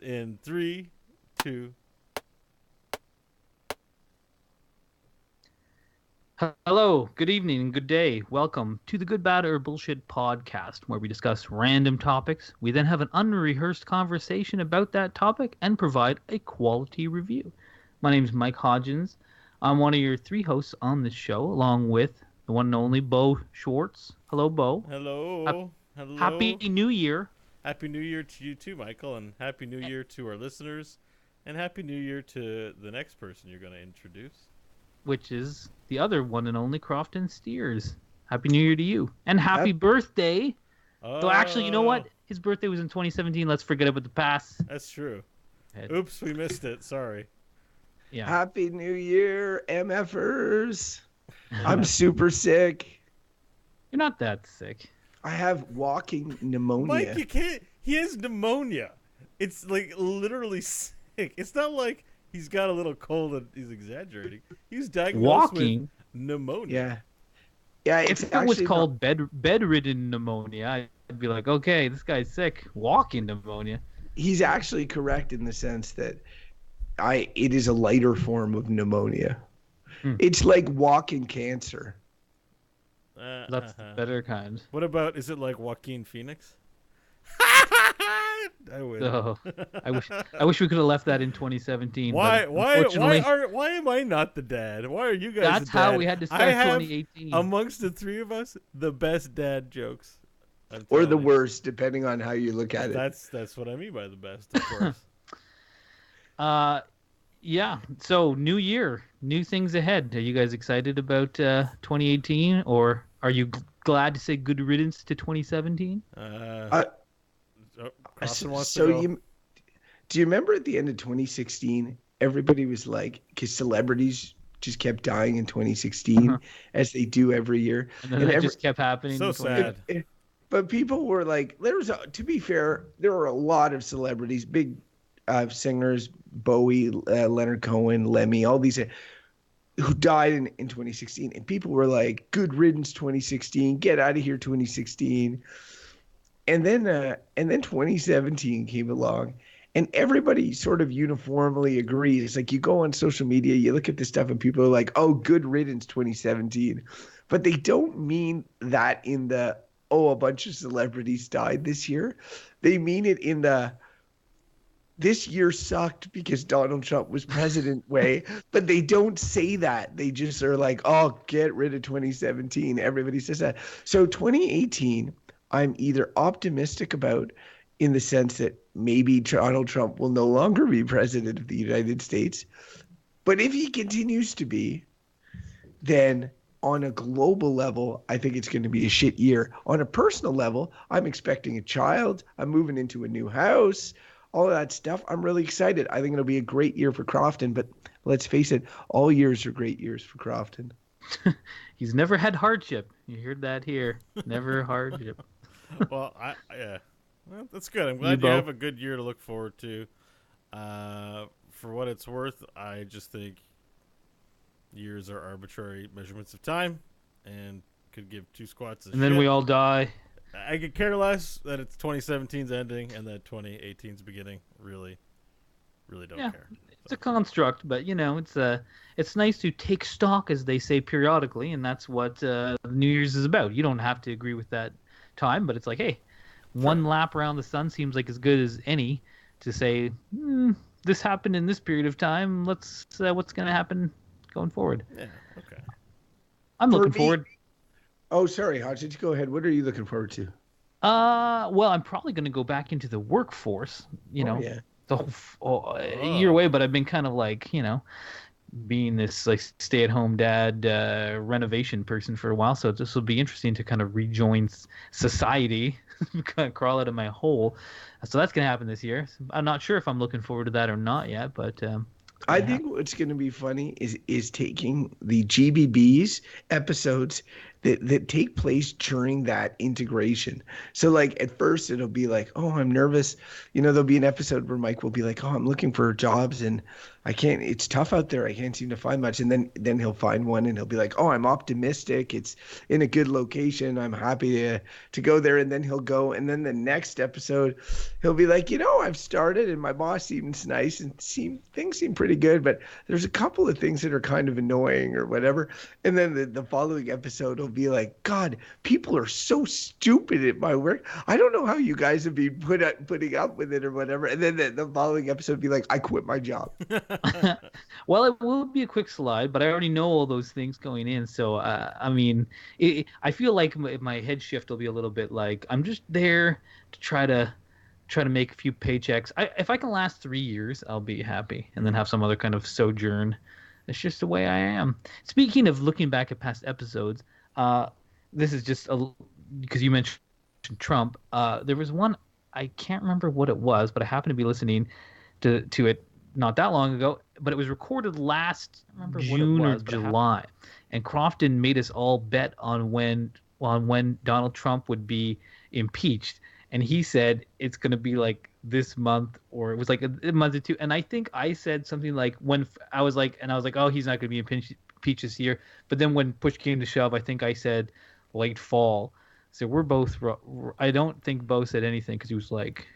in 3, 2. Hello, good evening, and good day. Welcome to the Good, Bad, or Bullshit podcast, where we discuss random topics. We then have an unrehearsed conversation about that topic and provide a quality review. My name is Mike Hodgins. I'm one of your three hosts on this show, along with the one and only Bo Schwartz. Hello, Bo. Hello. Happy New Year. Happy New Year to you too, Michael, and Happy New Year to our listeners, and Happy New Year to the next person you're going to introduce. Which is the other one and only Crofton Steers. Happy New Year to you. And happy birthday. Though actually, you know what? His birthday was in 2017. Let's forget about the past. That's true. Oops, we missed it. Sorry. Yeah. Happy New Year, MFers. I'm super sick. You're not that sick. I have walking pneumonia. Mike, you can't. He has pneumonia. It's like literally sick. It's not like he's got a little cold and he's exaggerating. He's diagnosed with pneumonia. Yeah. If it was called bedridden pneumonia, I'd be like, okay, this guy's sick. Walking pneumonia. He's actually correct in the sense that it is a lighter form of pneumonia. It's like walking cancer. That's the better kind. What about, is it like Joaquin Phoenix? I win. Oh, I wish we could have left that in 2017. Why am I not the dad? Why are you guys That's the dad? how we had to start 2018. Amongst the three of us, the best dad jokes. Or the worst, depending on how you look at it. That's what I mean by the best, of course. Yeah. So, new year, new things ahead. Are you guys excited about 2018, or are you glad to say good riddance to 2017? Do you remember at the end of 2016, everybody was like, because celebrities just kept dying in 2016, as they do every year, and then it just kept happening. So sad. But people were like, to be fair, there were a lot of celebrities, big singers, Bowie, Leonard Cohen, Lemmy, all these who died in 2016. And people were like, good riddance 2016, get out of here 2016. And then 2017 came along, and everybody sort of uniformly agrees. It's like you go on social media, you look at this stuff, and people are like, oh, good riddance 2017. But they don't mean that in the, a bunch of celebrities died this year. They mean it in the, this year sucked because Donald Trump was president way, but they don't say that. They just are like, oh, get rid of 2017. Everybody says that. So 2018, I'm either optimistic about in the sense that maybe Donald Trump will no longer be president of the United States. But if he continues to be, then on a global level, I think it's going to be a shit year. On a personal level, I'm expecting a child. I'm moving into a new house. All of that stuff. I'm really excited. I think it'll be a great year for Crofton, but let's face it, all years are great years for Crofton. He's never had hardship. You heard that here. Never hardship. Well, well, that's good. I'm glad you have a good year to look forward to. For what it's worth, I just think years are arbitrary measurements of time and could give two squats of and then we all die. I could care less that it's 2017's ending and that 2018's beginning. Really don't care. It's a construct, but it's nice to take stock, as they say periodically, and that's what New Year's is about. You don't have to agree with that time, but it's like, hey, one lap around the sun seems like as good as any to say this happened in this period of time. Let's what's going to happen going forward. Yeah. Okay. I'm looking forward. Oh, sorry, Hodge. Go ahead. What are you looking forward to? Well, I'm probably going to go back into the workforce. The whole year away, but I've been kind of like, being this like stay-at-home dad renovation person for a while. So this will be interesting to kind of rejoin society, kind of crawl out of my hole. So that's going to happen this year. I'm not sure if I'm looking forward to that or not yet, but I think what's going to be funny is taking the GBB's episodes that take place during that integration. So like at first it'll be like, oh, I'm nervous. There'll be an episode where Mike will be like, oh, I'm looking for jobs and it's tough out there. I can't seem to find much. And then he'll find one and he'll be like, oh, I'm optimistic. It's in a good location. I'm happy to go there. And then he'll go. And then the next episode, he'll be like, I've started and my boss seems nice and things seem pretty good, but there's a couple of things that are kind of annoying or whatever. And then the following episode will be like, God, people are so stupid at my work. I don't know how you guys have been putting up with it or whatever. And then the following episode will be like, I quit my job. Well, it will be a quick slide, but I already know all those things going in. So, I mean, I feel like my head shift will be a little bit like I'm just there to try to make a few paychecks. If I can last 3 years, I'll be happy, and then have some other kind of sojourn. It's just the way I am. Speaking of looking back at past episodes, this is just because you mentioned Trump. There was one, I can't remember what it was, but I happened to be listening to it not that long ago, but it was recorded last June or July, and Crofton made us all bet on when Donald Trump would be impeached, and he said it's going to be like this month, or it was like a month or two, and I think I said something like I was like, oh, he's not going to be impeached this year, but then when push came to shove, I think I said late fall. So we're both. I don't think Bo said anything because he was like,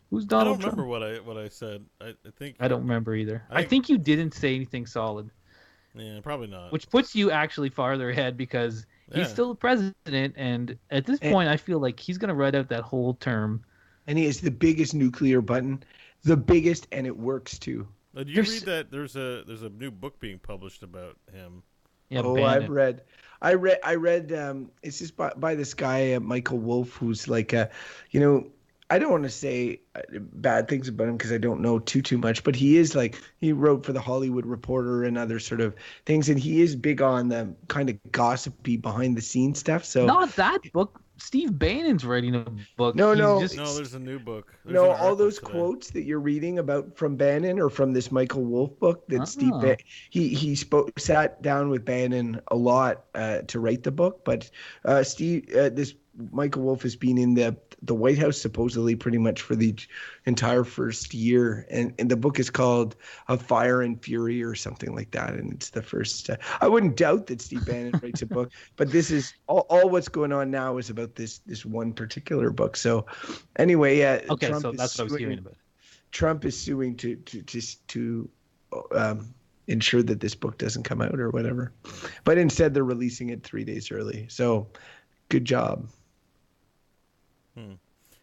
"Who's Donald Trump?" I don't remember what I said. I think I don't remember either. I think you didn't say anything solid. Yeah, probably not. Which puts you actually farther ahead because he's still the president, and at this point, I feel like he's going to ride out that whole term. And he has the biggest nuclear button, the biggest, and it works too. Did you read that there's a new book being published about him? Yeah, I've read. I read. It's just by this guy Michael Wolff, who's like I don't want to say bad things about him because I don't know too much, but he is like, he wrote for the Hollywood Reporter and other sort of things, and he is big on the kind of gossipy behind the scenes stuff. So not that book. Steve Bannon's writing a book. No, there's a new book. All those quotes that you're reading about from Bannon or from this Michael Wolff book that Steve he sat down with Bannon a lot to write the book, but this Michael Wolff has been in the White House supposedly pretty much for the entire first year, and the book is called "A Fire and Fury" or something like that, and it's the first. I wouldn't doubt that Steve Bannon writes a book, but this is all what's going on now is about this one particular book. So, anyway, okay, Trump so that's what I was hearing about. Trump is suing to ensure that this book doesn't come out or whatever, but instead they're releasing it 3 days early. So, good job.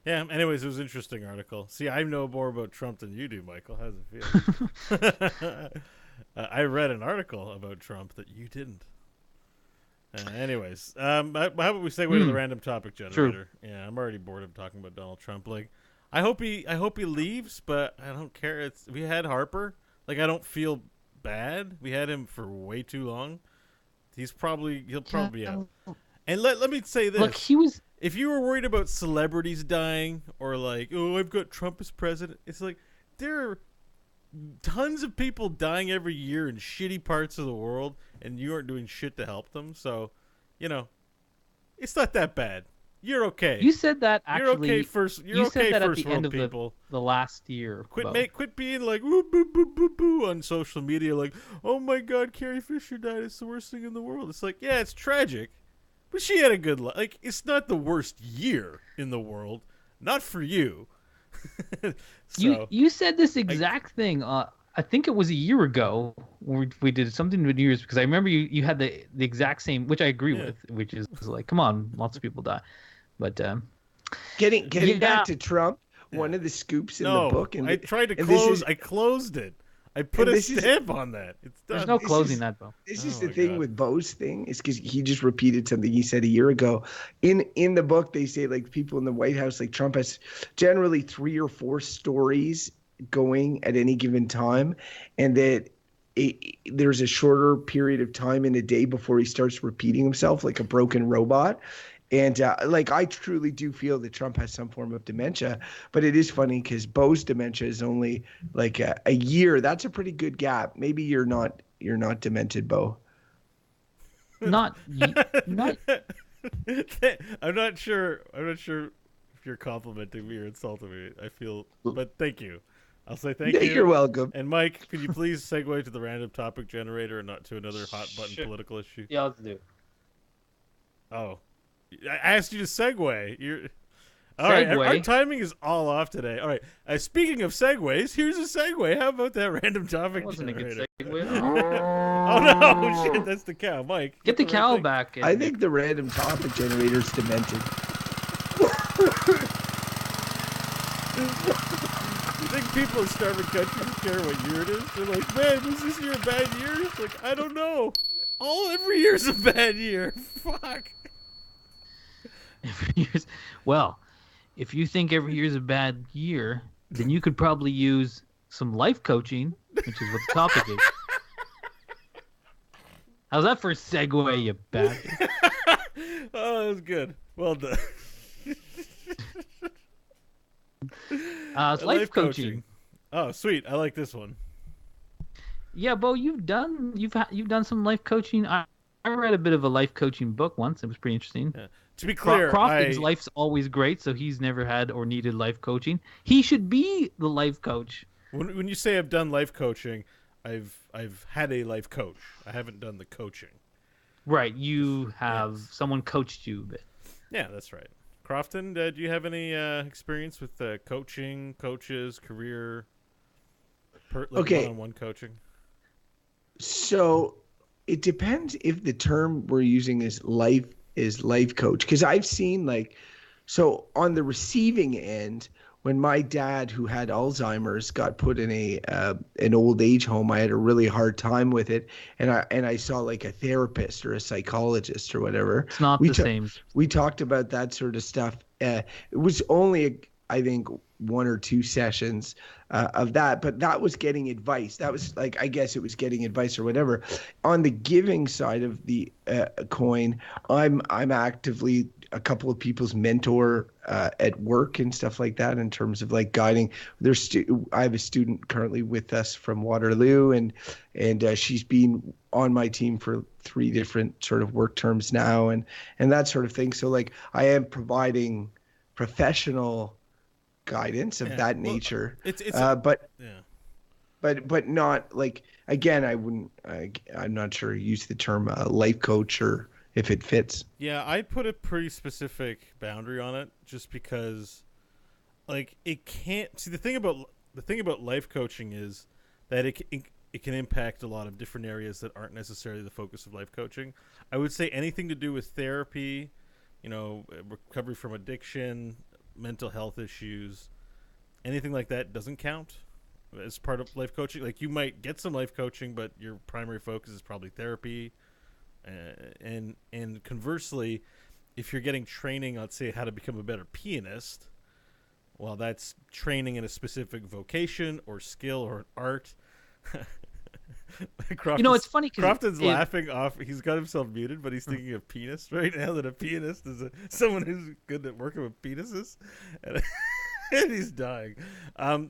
Yeah, anyways, it was an interesting article. See, I know more about Trump than you do, Michael. How's it feel? I read an article about Trump that you didn't. Anyways, how about we segue to the random topic generator? True. Yeah, I'm already bored of talking about Donald Trump. Like, I hope he leaves, but I don't care. We had Harper. Like, I don't feel bad. We had him for way too long. He'll probably be out. And let me say this. Look, he was. If you were worried about celebrities dying or like, oh, I've got Trump as president, it's like there are tons of people dying every year in shitty parts of the world, and you aren't doing shit to help them. So, it's not that bad. You're okay. You said that actually. You're okay first. You're okay said that first at the world end of people. The last year. Quit being like woo boo boo boo boo on social media. Like, oh my God, Carrie Fisher died. It's the worst thing in the world. It's like, yeah, it's tragic. But she had a good life. Like, it's not the worst year in the world. Not for you. So, you said this exact thing. I think it was a year ago when we did something with New Year's, because I remember you had the exact same, which I agree with, which is like, come on, lots of people die. But getting back to Trump, one of the scoops in the book. I tried to close. I closed it. I put a stamp on that. It's done. There's no closing that, Bo. This is the thing with Bo's thing, is because he just repeated something he said a year ago. In the book, they say like people in the White House, like Trump has generally 3 or 4 stories going at any given time, and that there's a shorter period of time in a day before he starts repeating himself like a broken robot. And I truly do feel that Trump has some form of dementia, but it is funny because Bo's dementia is only like a year. That's a pretty good gap. Maybe you're not demented, Bo. not. I'm not sure if you're complimenting me or insulting me. I feel, but thank you. I'll say thank you. You're welcome. And Mike, could you please segue to the random topic generator and not to another hot button political issue? Yeah, let's do. Oh, I asked you to segue. You're all right. Our timing is all off today. All right. Speaking of segues, here's a segue. How about that random topic generator? A good segue. Oh no! Shit, that's the cow, Mike. Get the cow back. I think the random topic generator is demented. You think people in starving countries care what year it is? They're like, man, was this year a bad year? It's like, I don't know. Every year's a bad year. Fuck. Every year's, well, if you think every year's a bad year, then you could probably use some life coaching, which is what the topic is. How's that for a segue, you bastard? Oh, that was good. Well done. It's life coaching. Oh, sweet. I like this one. Yeah, Bo, you've done some life coaching. I read a bit of a life coaching book once. It was pretty interesting. Yeah. To be clear, Crofton's life's always great, so he's never had or needed life coaching. He should be the life coach. When you say I've done life coaching, I've had a life coach. I haven't done the coaching. Right, you have someone coached you a bit. Yeah, that's right. Crofton, do you have any experience with coaching, coaches, career, one-on-one coaching? So it depends if the term we're using is life coach, because I've seen so on the receiving end, when my dad, who had Alzheimer's, got put in an old age home, I had a really hard time with it, and I saw like a therapist or a psychologist or whatever. It's not the same. We talked about that sort of stuff. It was only I think 1 or 2 sessions of that, but that was getting advice. That was I guess it was getting advice or whatever. On the giving side of the coin, I'm actively a couple of people's mentor at work and stuff like that, in terms of guiding. I have a student currently with us from Waterloo, and she's been on my team for 3 different sort of work terms now, and that sort of thing. So I am providing professional guidance of that nature. But not again, I wouldn't. I'm not sure use the term life coach or if it fits. Yeah, I'd put a pretty specific boundary on it, just because it can't. See, the thing about life coaching is that it can impact a lot of different areas that aren't necessarily the focus of life coaching. I would say anything to do with therapy, recovery from addiction, mental health issues, anything like that doesn't count as part of life coaching. You might get some life coaching, but your primary focus is probably therapy. And conversely, if you're getting training, let's say how to become a better pianist, well, that's training in a specific vocation or skill or art. It's funny because Crofton's laughing off. He's got himself muted, but he's thinking of pianist right now. That a pianist is someone who's good at working with penises, and he's dying.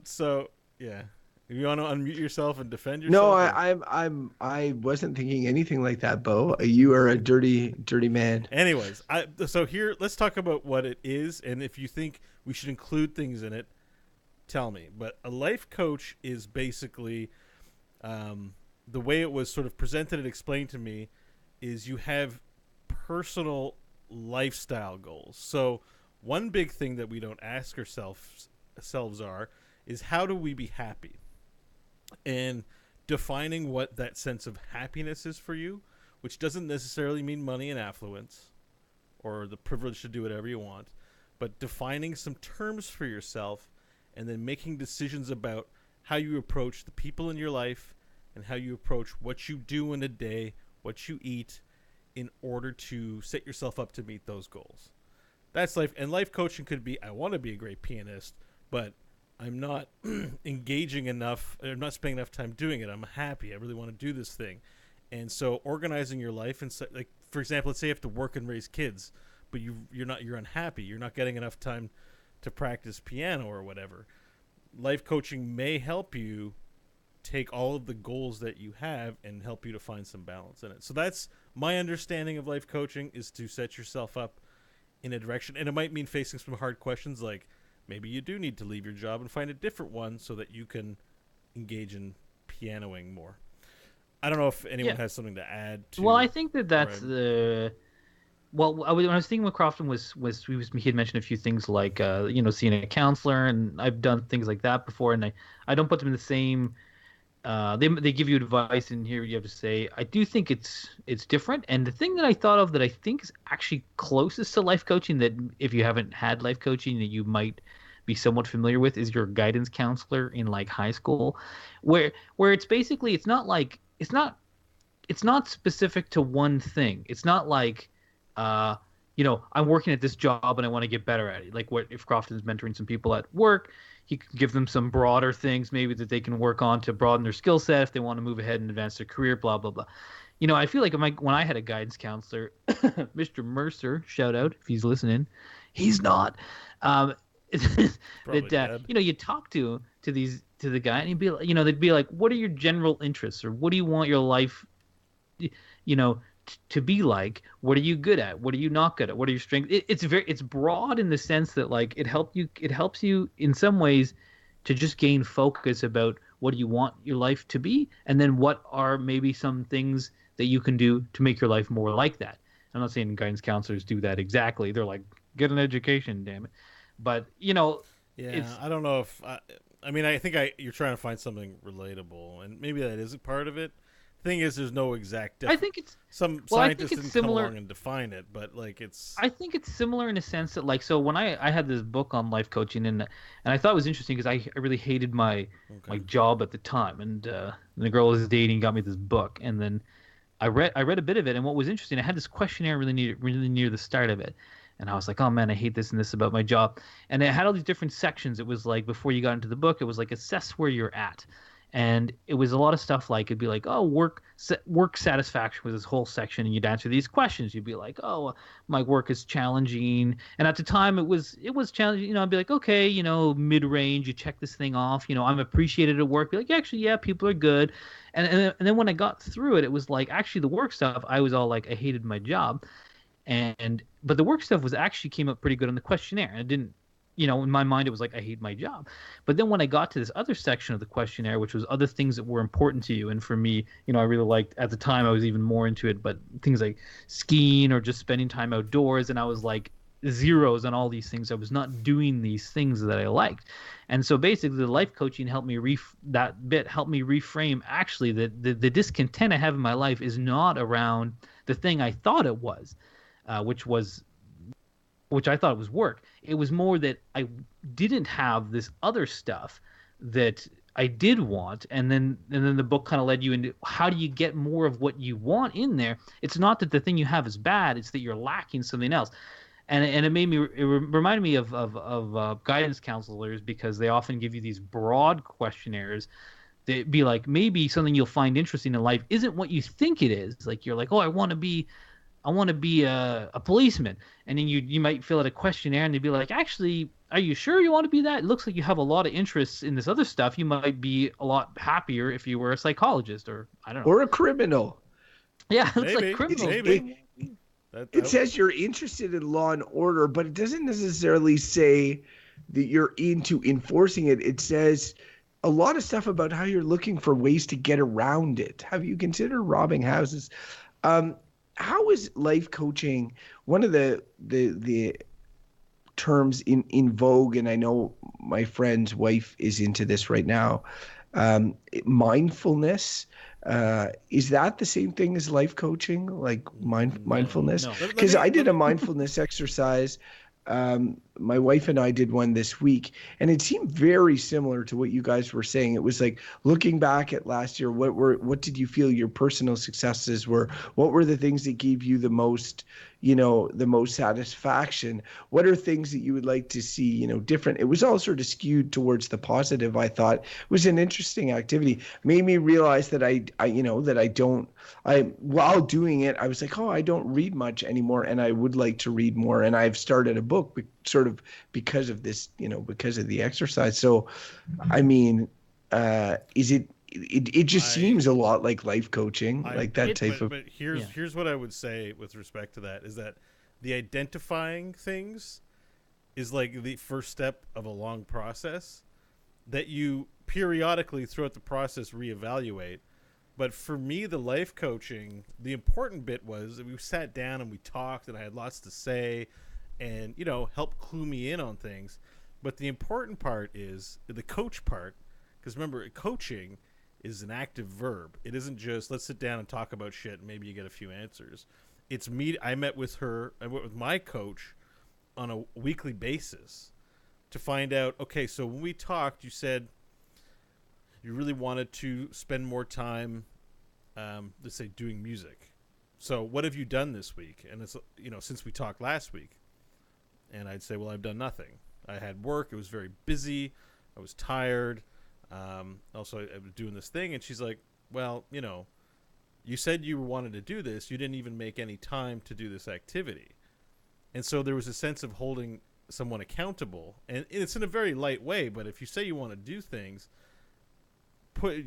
So yeah. You want to unmute yourself and defend yourself? No, I wasn't thinking anything like that, Bo. You are a dirty man. Anyways, so here, let's talk about what it is, and if you think we should include things in it, tell me. But a life coach is basically, the way it was sort of presented and explained to me, is you have personal lifestyle goals. So one big thing that we don't ask ourselves is how do we be happy? And defining what that sense of happiness is for you, which doesn't necessarily mean money and affluence or the privilege to do whatever you want, but defining some terms for yourself and then making decisions about how you approach the people in your life and how you approach what you do in a day, what you eat, in order to set yourself up to meet those goals. That's life. And life coaching could be, I want to be a great pianist, but I'm not engaging enough. I'm not spending enough time doing it. I'm happy. I really want to do this thing. And so organizing your life, and for example, let's say you have to work and raise kids, but you're unhappy. You're not getting enough time to practice piano or whatever. Life coaching may help you take all of the goals that you have and help you to find some balance in it. So that's my understanding of life coaching, is to set yourself up in a direction. And it might mean facing some hard questions, like maybe you do need to leave your job and find a different one so that you can engage in pianoing more. I don't know if anyone has something to add to. Well, I think that's the. Well, when I was thinking what Crofton he had mentioned a few things like seeing a counselor, and I've done things like that before, and I don't put them in the same. They give you advice, and here you have to say, I do think it's different. And the thing that I thought of that I think is actually closest to life coaching, that if you haven't had life coaching that you might be somewhat familiar with, is your guidance counselor in like high school, where it's basically it's not specific to one thing. It's not like I'm working at this job and I want to get better at it. Like what if Crofton's mentoring some people at work, he can give them some broader things maybe that they can work on to broaden their skill set if they want to move ahead and advance their career, blah, blah, blah. I feel like when I had a guidance counselor, Mr. Mercer, shout out if he's listening. He's not. You talk to the guy and he'd be like, they'd be like, what are your general interests, or what do you want your life, to be like? What are you good at? What are you not good at? What are your strengths? It's broad in the sense that like it helps you in some ways to just gain focus about what do you want your life to be, and then what are maybe some things that you can do to make your life more like that. I'm not saying guidance counselors do that exactly. They're like, get an education, damn it. But I don't know if I think you're trying to find something relatable, and maybe that is a part of it. Thing is, there's no exact. I think it's scientists didn't come along and define it, but like it's. I think it's similar in a sense that like, so when I had this book on life coaching, and I thought it was interesting because I really hated my job at the time, and the girl I was dating got me this book, and then I read a bit of it, and what was interesting, I had this questionnaire really near the start of it. And I was like, oh man, I hate this and this about my job. And it had all these different sections. It was like, before you got into the book, it was like, assess where you're at. And it was a lot of stuff like, it'd be like, oh, work satisfaction was this whole section. And you'd answer these questions. You'd be like, oh, my work is challenging. And at the time it was challenging. I'd be like, okay, mid-range, you check this thing off. I'm appreciated at work. Be like, actually, yeah, people are good. And then when I got through it, it was like, actually the work stuff, I was all like, I hated my job. But the work stuff came up pretty good on the questionnaire. I didn't, in my mind, it was like, I hate my job. But then when I got to this other section of the questionnaire, which was other things that were important to you. And for me, I really liked, at the time, I was even more into it, but things like skiing or just spending time outdoors. And I was like zeros on all these things. I was not doing these things that I liked. And so basically the life coaching helped me reframe actually that the discontent I have in my life is not around the thing I thought it was. Which I thought was work. It was more that I didn't have this other stuff that I did want, and then the book kind of led you into how do you get more of what you want in there. It's not that the thing you have is bad; it's that you're lacking something else. And it reminded me of guidance counselors, because they often give you these broad questionnaires. They'd be like, maybe something you'll find interesting in life isn't what you think it is. Like you're like, oh, I want to be a policeman, and then you might fill out a questionnaire and they'd be like, actually, are you sure you want to be that? It looks like you have a lot of interests in this other stuff. You might be a lot happier if you were a psychologist, or I don't know, or a criminal. Yeah, it's like criminal. Maybe. It says you're interested in law and order, but it doesn't necessarily say that you're into enforcing it. It says a lot of stuff about how you're looking for ways to get around it. Have you considered robbing houses? How is life coaching one of the terms in vogue? And I know my friend's wife is into this right now. Mindfulness. Is that the same thing as life coaching? Like mindfulness? Because I did a mindfulness exercise. My wife and I did one this week, and it seemed very similar to what you guys were saying. It was like looking back at last year, what did you feel your personal successes were? What were the things that gave you the most satisfaction? What are things that you would like to see, different? It was all sort of skewed towards the positive. I thought it was an interesting activity. Made me realize that while doing it, I was like, oh, I don't read much anymore, and I would like to read more. And I've started a book sort of because of this, because of the exercise. So, I mean, is it just seems a lot like life coaching, like that type of. But here's what I would say with respect to that is that the identifying things is like the first step of a long process that you periodically throughout the process reevaluate. But for me, the life coaching, the important bit was that we sat down and we talked, and I had lots to say, and helped clue me in on things. But the important part is the coach part, because remember, coaching is an active verb. It isn't just let's sit down and talk about shit and maybe you get a few answers. It's me. I met with my coach on a weekly basis to find out, okay, so when we talked, you said you really wanted to spend more time, let's say, doing music. So what have you done this week? And it's, since we talked last week. And I'd say, well, I've done nothing. I had work. It was very busy. I was tired. Also, I was doing this thing. And she's like, well, you said you wanted to do this. You didn't even make any time to do this activity. And so there was a sense of holding someone accountable. And it's in a very light way. But if you say you want to do things,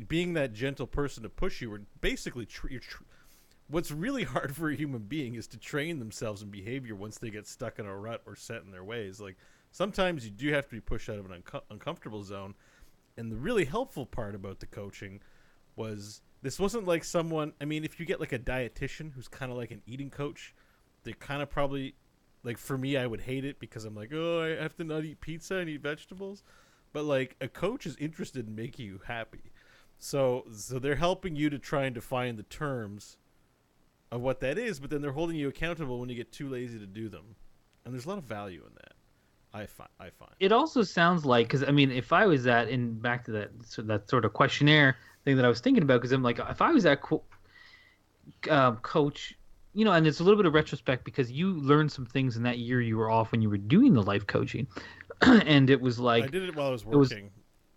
being that gentle person to push you, or basically what's really hard for a human being is to train themselves in behavior once they get stuck in a rut or set in their ways. Like sometimes you do have to be pushed out of an uncomfortable zone. And the really helpful part about the coaching was this wasn't like someone, I mean, if you get like a dietitian who's kind of like an eating coach, they kind of probably, like for me, I would hate it because I'm like, oh, I have to not eat pizza and eat vegetables. But like a coach is interested in making you happy. So they're helping you to try and define the terms of what that is, but then they're holding you accountable when you get too lazy to do them. And there's a lot of value in that. I find. It also sounds like, because I mean, if I was back to that sort of questionnaire thing that I was thinking about, because I'm like, if I was that coach, and it's a little bit of retrospect because you learned some things in that year you were off when you were doing the life coaching, and it was like I did it while I was working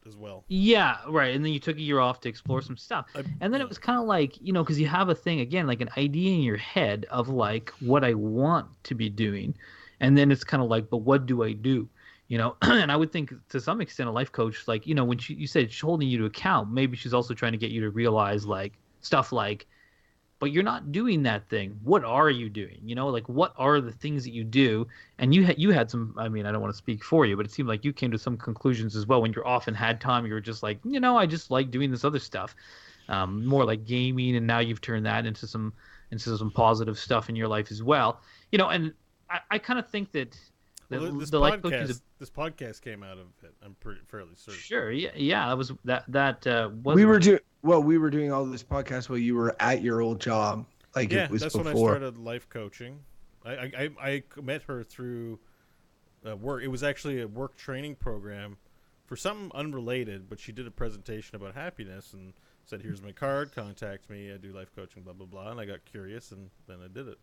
as well. Yeah, right. And then you took a year off to explore some stuff, and then it was kind of like because you have a thing again, like an idea in your head of like what I want to be doing. And then it's kind of like, but what do I do? And I would think to some extent a life coach, like, when you said she's holding you to account, maybe she's also trying to get you to realize like stuff like, but you're not doing that thing. What are you doing? Like what are the things that you do? And you had some, I mean, I don't want to speak for you, but it seemed like you came to some conclusions as well when you're off and had time. You were just like, I just like doing this other stuff, more like gaming. And now you've turned that into some positive stuff in your life as well. And I kind of think that this podcast came out of it. I'm fairly certain. Sure, yeah. That was we were doing all this podcast while you were at your old job. Like it was that's before. When I started life coaching. I met her through work. It was actually a work training program for something unrelated, but she did a presentation about happiness and said, "Here's my card. Contact me. I do life coaching. Blah blah blah." And I got curious, and then I did it.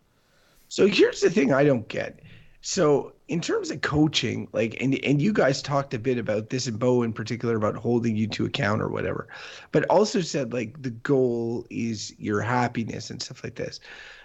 So here's the thing I don't get. So in terms of coaching, like, and you guys talked a bit about this, and Bo in particular, about holding you to account or whatever, but also said like the goal is your happiness and stuff like this.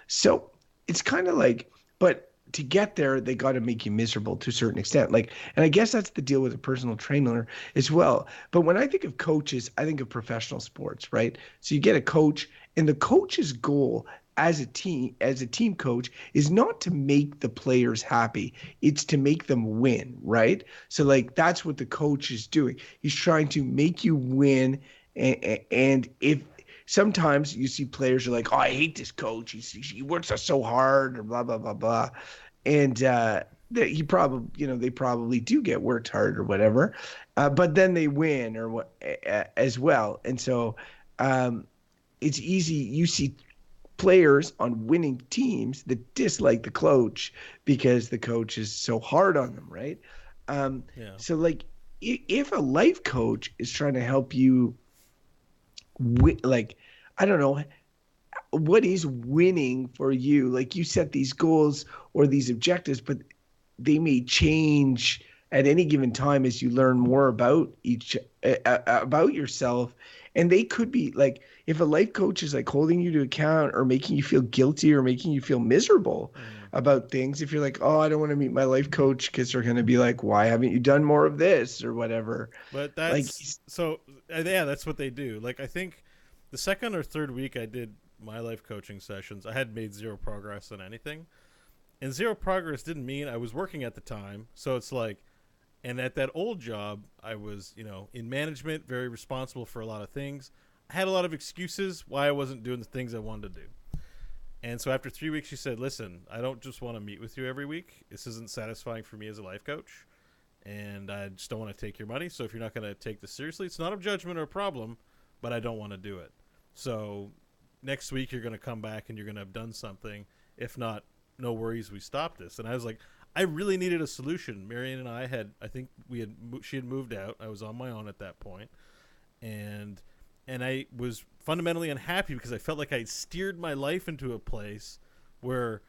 So it's kind of like, but to get there, they got to make you miserable to a certain extent. Like, and I guess that's the deal with a personal trainer as well. But when I think of coaches, I think of professional sports, right? So you get a coach, and the coach's goal as a team coach is not to make the players happy. It's to make them win, right? So like that's what the coach is doing. He's trying to make you win. And if sometimes you see players are like, oh, I hate this coach. He works us so hard, or blah, blah, blah, blah. And they probably do get worked hard or whatever. But then they win or what as well. And so it's easy. You see players on winning teams that dislike the coach because the coach is so hard on them, right? So like if a life coach is trying to help you like, I don't know, what is winning for you? Like you set these goals or these objectives, but they may change at any given time as you learn more about about yourself. And they could be like, if a life coach is like holding you to account or making you feel guilty or making you feel miserable, about things. If you're like, oh, I don't want to meet my life coach because they're going to be like, why haven't you done more of this or whatever? But Like, that's so yeah, that's what they do. Like I think the second or third week I did my life coaching sessions, I had made zero progress on anything. And zero progress didn't mean I was working at the time. So it's like, and at that old job, I was, in management, very responsible for a lot of things. I had a lot of excuses why I wasn't doing the things I wanted to do. And so after 3 weeks, she said, listen, I don't just want to meet with you every week. This isn't satisfying for me as a life coach. And I just don't want to take your money. So if you're not going to take this seriously, it's not a judgment or a problem, but I don't want to do it. So next week, you're going to come back and you're going to have done something. If not, no worries, we stopped this. And I was like, I really needed a solution. Marion and I she had moved out. I was on my own at that point. And I was fundamentally unhappy because I felt like I steered my life into a place where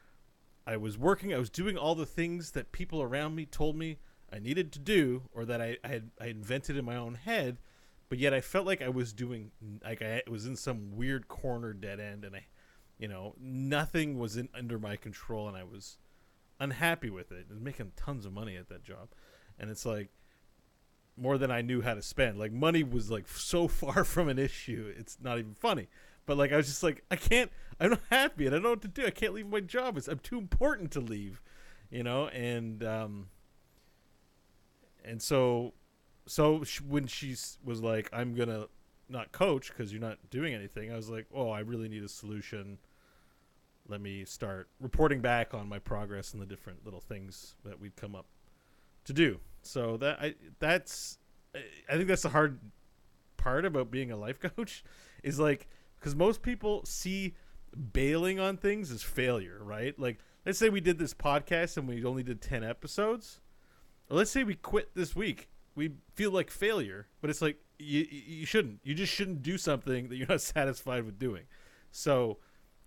I was working, I was doing all the things that people around me told me I needed to do, or that I invented in my own head, but yet I felt like I was doing, like I was in some weird corner dead end, and nothing was under my control, and I was unhappy with it. I was making tons of money at that job, and it's like more than I knew how to spend. Like money was like so far from an issue, it's not even funny. But like I was just like, I'm not happy, and I don't know what to do. I can't leave my job. I'm too important to leave, and so when she was like, I'm gonna not coach because you're not doing anything, I was like, oh, I really need a solution. Let me start reporting back on my progress and the different little things that we'd come up to do. So I think that's the hard part about being a life coach, is like, because most people see bailing on things as failure, right? Like, let's say we did this podcast and we only did 10 episodes. Or let's say we quit this week. We feel like failure, but it's like, you shouldn't. You just shouldn't do something that you're not satisfied with doing. So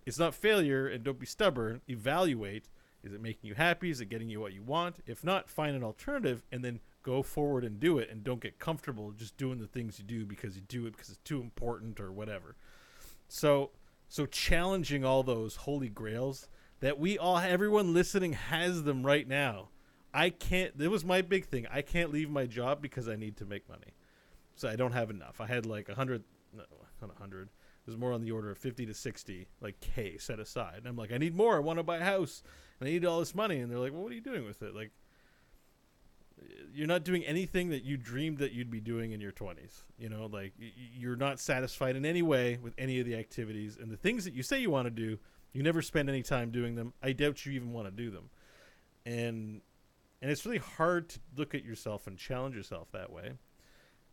it's not failure, and don't be stubborn. Evaluate. Is it making you happy? Is it getting you what you want? If not, find an alternative and then go forward and do it, and don't get comfortable just doing the things you do because you do it because it's too important or whatever. So challenging all those holy grails that everyone listening has them right now. It was my big thing. I can't leave my job because I need to make money. So I don't have enough. I had like 100, no, not 100. It was more on the order of 50 to 60, like K set aside. And I'm like, I need more. I want to buy a house. And I need all this money. And they're like, well, what are you doing with it? Like, you're not doing anything that you dreamed that you'd be doing in your 20s. Like you're not satisfied in any way with any of the activities. And the things that you say you want to do, you never spend any time doing them. I doubt you even want to do them. And it's really hard to look at yourself and challenge yourself that way.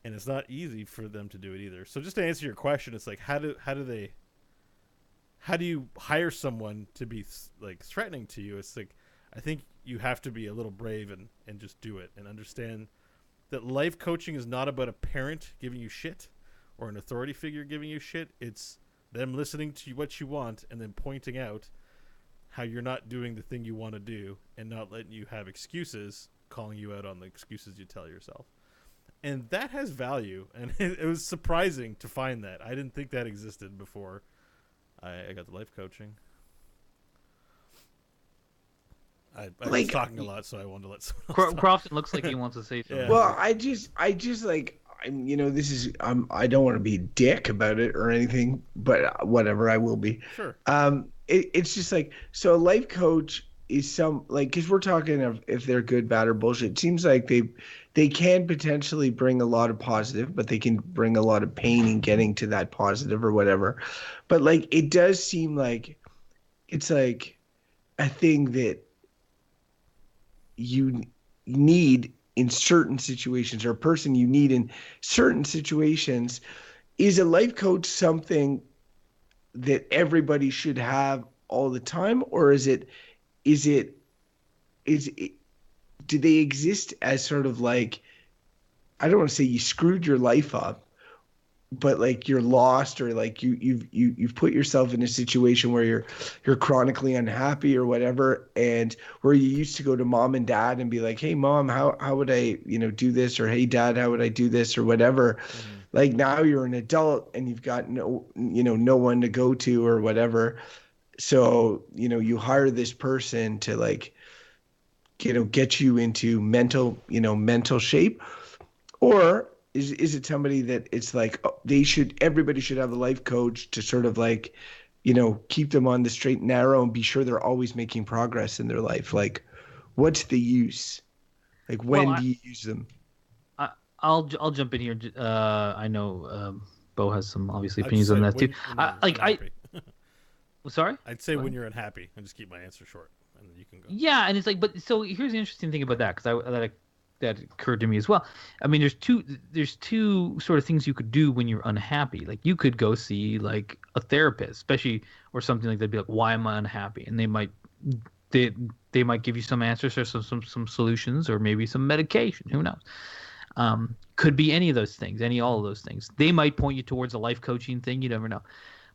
And it's not easy for them to do it either. So just to answer your question, it's like, how do you hire someone to be like threatening to you? It's like, I think you have to be a little brave and just do it, and understand that life coaching is not about a parent giving you shit or an authority figure giving you shit. It's them listening to what you want and then pointing out how you're not doing the thing you want to do, and not letting you have excuses, calling you out on the excuses you tell yourself. And that has value, and it was surprising to find that. I didn't think that existed before I got the life coaching. I was talking a lot, so I wanted to let someone else Crofton looks like he wants to say something. Yeah. Well, I just like, this is, I don't want to be a dick about it or anything, but whatever, I will be. Sure. It's just like, so a life coach is because we're talking of if they're good, bad, or bullshit. It seems like they can potentially bring a lot of positive, but they can bring a lot of pain in getting to that positive or whatever. But like, it does seem like it's like a thing that you need in certain situations, or a person you need in certain situations. Is a life coach something that everybody should have all the time, or do they exist as sort of like, I don't want to say you screwed your life up, but like you're lost, or like you've put yourself in a situation where you're chronically unhappy or whatever, and where you used to go to mom and dad and be like, hey mom, how would I do this, or hey dad, how would I do this, or whatever. Mm-hmm. Like now you're an adult and you've got no one to go to or whatever, So, you hire this person to like, get you into mental shape, or is it somebody that it's like everybody should have a life coach to sort of like, keep them on the straight and narrow and be sure they're always making progress in their life? Like, what's the use? Like, Well, when do you use them? I'll jump in here. I know Bo has some obviously I'd just opinions on say that too. when you're unhappy. Sorry. I'd say when you're unhappy, and just keep my answer short, and then you can go. Yeah, and it's like, but so here's the interesting thing about that, because that occurred to me as well. I mean, there's two sort of things you could do when you're unhappy. Like you could go see like a therapist, especially or something like that. Be like, why am I unhappy? And they they might give you some answers or some solutions or maybe some medication. Who knows? Could be any of those things, all of those things. They might point you towards a life coaching thing. You never know.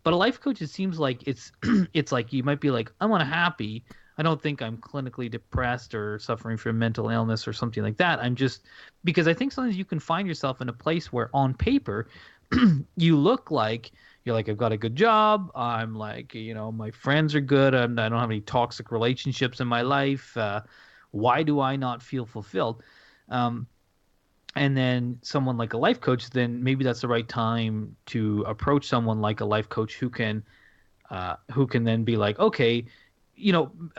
But a life coach, it seems like it's like you might be like, I'm unhappy. I don't think I'm clinically depressed or suffering from mental illness or something like that. I'm just because I think sometimes you can find yourself in a place where on paper you look like you're like, I've got a good job. I'm like, my friends are good. I don't have any toxic relationships in my life. Why do I not feel fulfilled? And then someone like a life coach, then maybe that's the right time to approach someone like a life coach who can then be like, okay,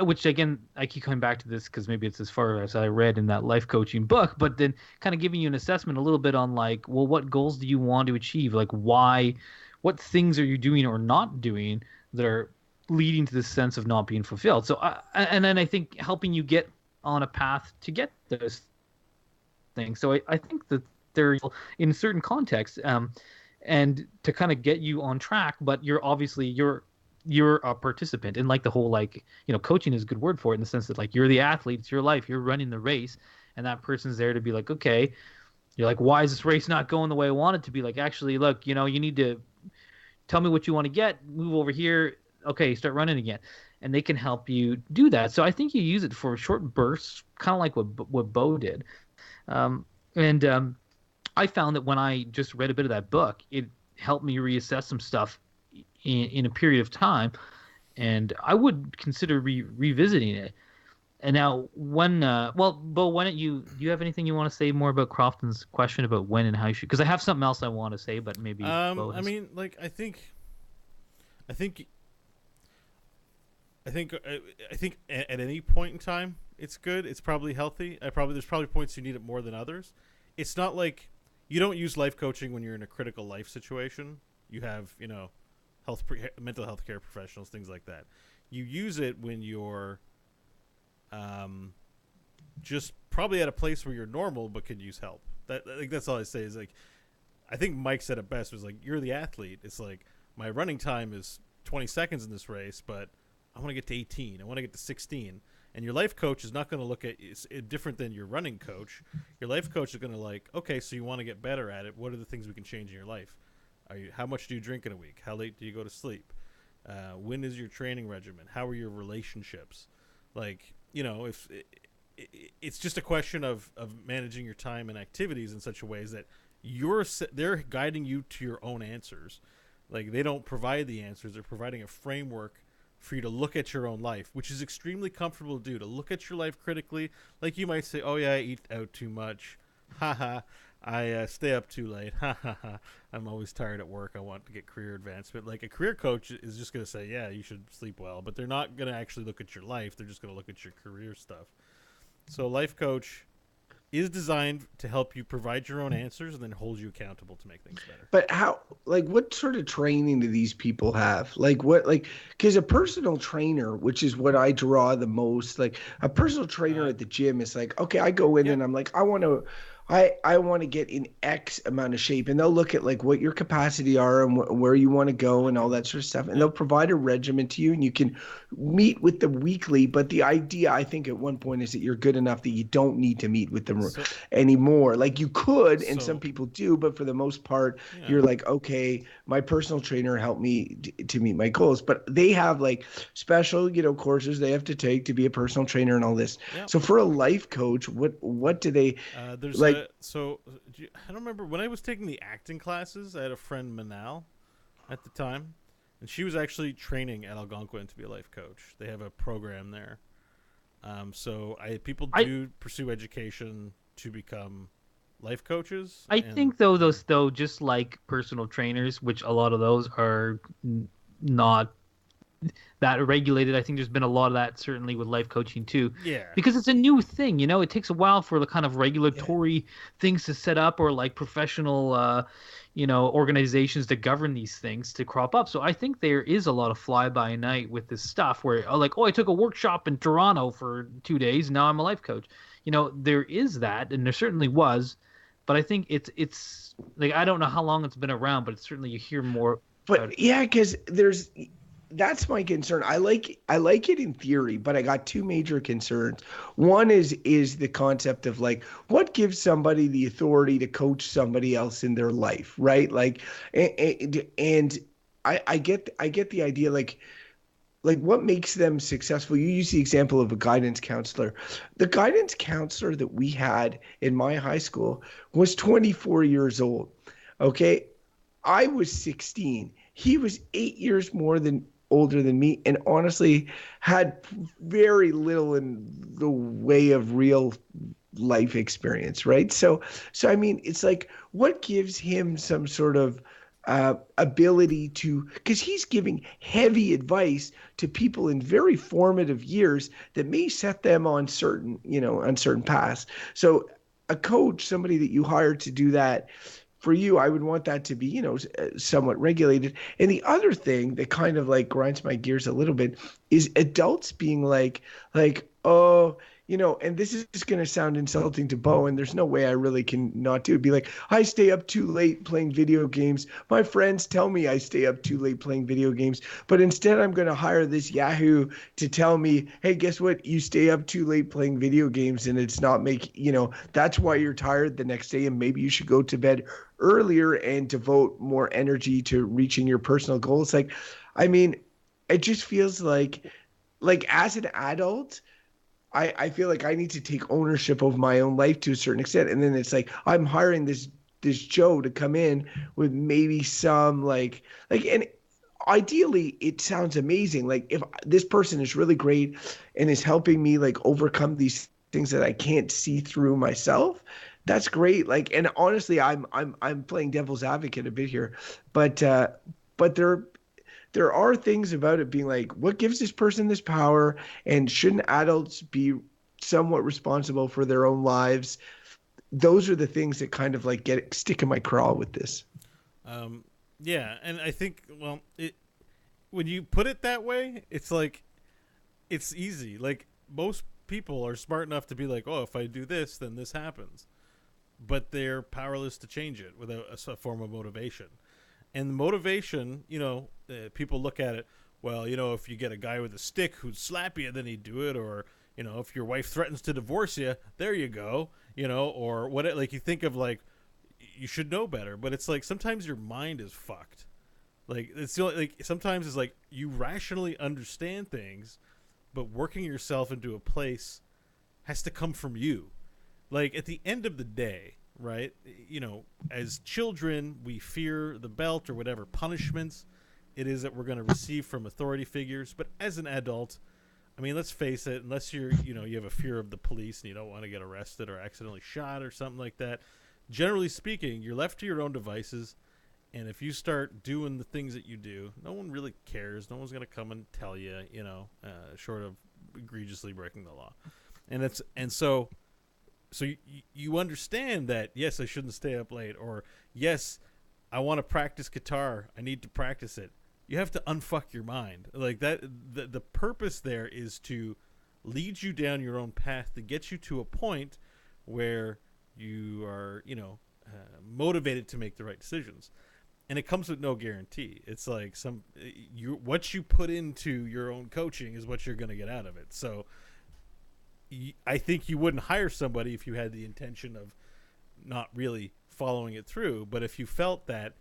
which again, I keep coming back to this because maybe it's as far as I read in that life coaching book, but then kind of giving you an assessment a little bit on like, well, what goals do you want to achieve? Like what things are you doing or not doing that are leading to this sense of not being fulfilled? So, and then I think helping you get on a path to get those things. So I think that they're in certain contexts, and to kind of get you on track, but you're a participant in like the whole like coaching is a good word for it in the sense that like you're the athlete, it's your life, you're running the race, and that person's there to be like, okay, you're like, why is this race not going the way I want it to be? Like, actually, look, you need to tell me what you want to get, move over here, okay, start running again, and they can help you do that. So I think you use it for short bursts, kind of like what Bo did. And I found that when I just read a bit of that book, it helped me reassess some stuff in a period of time, and I would consider revisiting it. And now, Bo, why don't do you have anything you want to say more about Crofton's question about when and how you should? Because I have something else I want to say, but maybe. Bo has... I mean, like, I think at any point in time, it's good. It's probably healthy. There's probably points you need it more than others. It's not like you don't use life coaching when you're in a critical life situation. You have, mental health care professionals, things like that. You use it when you're just probably at a place where you're normal but could use help. That's all I say is like, I think Mike said it best, was like, you're the athlete. It's like, my running time is 20 seconds in this race, but I want to get to 18. I want to get to 16. And your life coach is not going to look at it's different than your running coach. Your life coach is going to like, okay, so you want to get better at it. What are the things we can change in your life? How much do you drink in a week? How late do you go to sleep? When is your training regimen? How are your relationships? Like, if it's just a question of managing your time and activities in such a ways that they're guiding you to your own answers. Like, they don't provide the answers. They're providing a framework for you to look at your own life, which is extremely comfortable to do, to look at your life critically. Like, you might say, oh yeah, I eat out too much. Haha. I stay up too late. I'm always tired at work. I want to get career advancement. Like, a career coach is just going to say, yeah, you should sleep well, but they're not going to actually look at your life. They're just going to look at your career stuff. So a life coach is designed to help you provide your own answers and then hold you accountable to make things better. But what sort of training do these people have? Because a personal trainer, which is what I draw the most, like a personal trainer at the gym is like, okay, I go in and I'm like, I want to get in X amount of shape, and they'll look at like what your capacity are and where you want to go and all that sort of stuff, and they'll provide a regimen to you, and you can meet with them weekly. But the idea, I think, at one point is that you're good enough that you don't need to meet with them anymore. Like, you could, and some people do, but for the most part, you're like, okay, my personal trainer helped me to meet my goals. But they have like special, courses they have to take to be a personal trainer and all this. So for a life coach, what do they like? I don't remember when I was taking the acting classes. I had a friend, Manal, at the time, and she was actually training at Algonquin to be a life coach. They have a program there. So people do pursue education to become life coaches. I think though, just like personal trainers, which a lot of those are not that regulated. I think there's been a lot of that certainly with life coaching too. Yeah. Because it's a new thing, it takes a while for the kind of regulatory things to set up, or like professional organizations to govern these things to crop up. So I think there is a lot of fly by night with this stuff where I took a workshop in Toronto for 2 days, and now I'm a life coach. There is that, and there certainly was, but I think it's like, I don't know how long it's been around, but certainly you hear more. But because that's my concern. I like it in theory, but I got two major concerns. One is the concept of like, what gives somebody the authority to coach somebody else in their life, right? Like, and I get the idea, like what makes them successful. You use the example of a guidance counselor. The guidance counselor that we had in my high school was 24 years old. Okay, I was 16. He was 8 years older than me, and honestly had very little in the way of real life experience, right? So I mean, it's like, what gives him some sort of ability to, because he's giving heavy advice to people in very formative years that may set them on certain paths. So a coach, somebody that you hire to do that for you, I would want that to be, somewhat regulated. And the other thing that kind of like grinds my gears a little bit is adults being like, oh, and this is just going to sound insulting to Bo, and there's no way I really can not do it. Be like, I stay up too late playing video games. My friends tell me I stay up too late playing video games, but instead I'm going to hire this Yahoo to tell me, hey, guess what? You stay up too late playing video games, and it's not that's why you're tired the next day, and maybe you should go to bed earlier and devote more energy to reaching your personal goals. Like, I mean, it just feels like as an adult, I feel like I need to take ownership of my own life to a certain extent. And then it's like, I'm hiring this Joe to come in with maybe some and ideally it sounds amazing. Like, if this person is really great and is helping me like overcome these things that I can't see through myself, that's great. Like, and honestly, I'm playing devil's advocate a bit here, but there are things about it being like, what gives this person this power, and shouldn't adults be somewhat responsible for their own lives? Those are the things that kind of like stick in my craw with this. Yeah, and I think, when you put it that way, it's like, it's easy. Like, most people are smart enough to be like, oh, if I do this, then this happens. But they're powerless to change it without a form of motivation. And motivation, people look at it, well, if you get a guy with a stick who'd slap you, then he'd do it. Or, if your wife threatens to divorce you, there you go, or what, like, you think of like, you should know better. But it's like, sometimes your mind is fucked. Like, sometimes it's like, you rationally understand things, but working yourself into a place has to come from you. Like, at the end of the day, right? As children, we fear the belt or whatever punishments it is that we're going to receive from authority figures. But as an adult, I mean, let's face it, unless you have a fear of the police and you don't want to get arrested or accidentally shot or something like that, generally speaking, you're left to your own devices. And if you start doing the things that you do, no one really cares. No one's going to come and tell you, short of egregiously breaking the law. So you understand that, yes, I shouldn't stay up late, or yes, I want to practice guitar, I need to practice it. You have to unfuck your mind. Like that, the purpose there is to lead you down your own path to get you to a point where you are, motivated to make the right decisions. And it comes with no guarantee. It's like what you put into your own coaching is what you're going to get out of it. So I think you wouldn't hire somebody if you had the intention of not really following it through. But if you felt that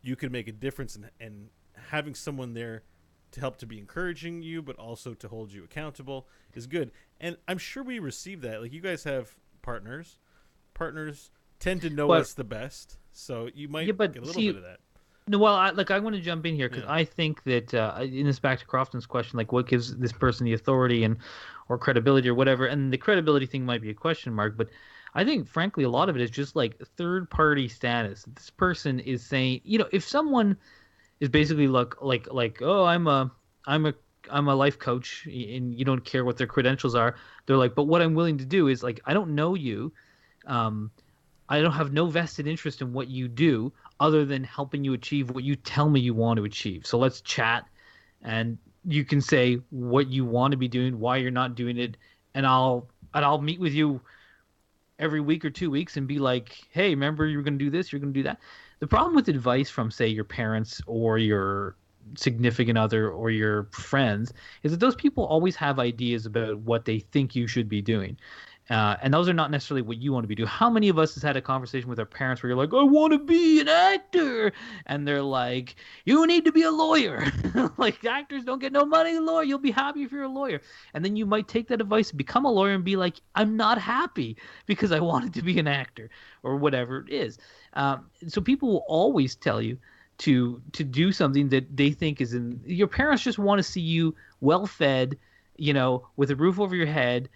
you could make a difference in having someone there to help to be encouraging you, but also to hold you accountable, is good. And I'm sure we receive that. Like, you guys have partners. Partners tend to know us the best. So you might get a little bit of that. No, well, I want to jump in here because I think that in this back to Crofton's question, like what gives this person the authority and or credibility or whatever, and the credibility thing might be a question mark, but I think frankly a lot of it is just like third party status. This person is saying, if someone is basically like oh I'm a I'm a life coach and you don't care what their credentials are, they're like, but what I'm willing to do is like I don't know you. Um, I don't have no vested interest in what you do other than helping you achieve what you tell me you want to achieve. So let's chat and you can say what you want to be doing, why you're not doing it, and I'll meet with you every week or 2 weeks and be like, "Hey, remember you're going to do this, you're going to do that." The problem with advice from say your parents or your significant other or your friends is that those people always have ideas about what they think you should be doing. And those are not necessarily what you want to be doing. How many of us has had a conversation with our parents where you're like, I want to be an actor. And they're like, you need to be a lawyer. Like actors don't get no money, lawyer. You'll be happy if you're a lawyer. And then you might take that advice, become a lawyer and be like, I'm not happy because I wanted to be an actor or whatever it is. So people will always tell you to do something that they think is in your parents just want to see you well fed, with a roof over your head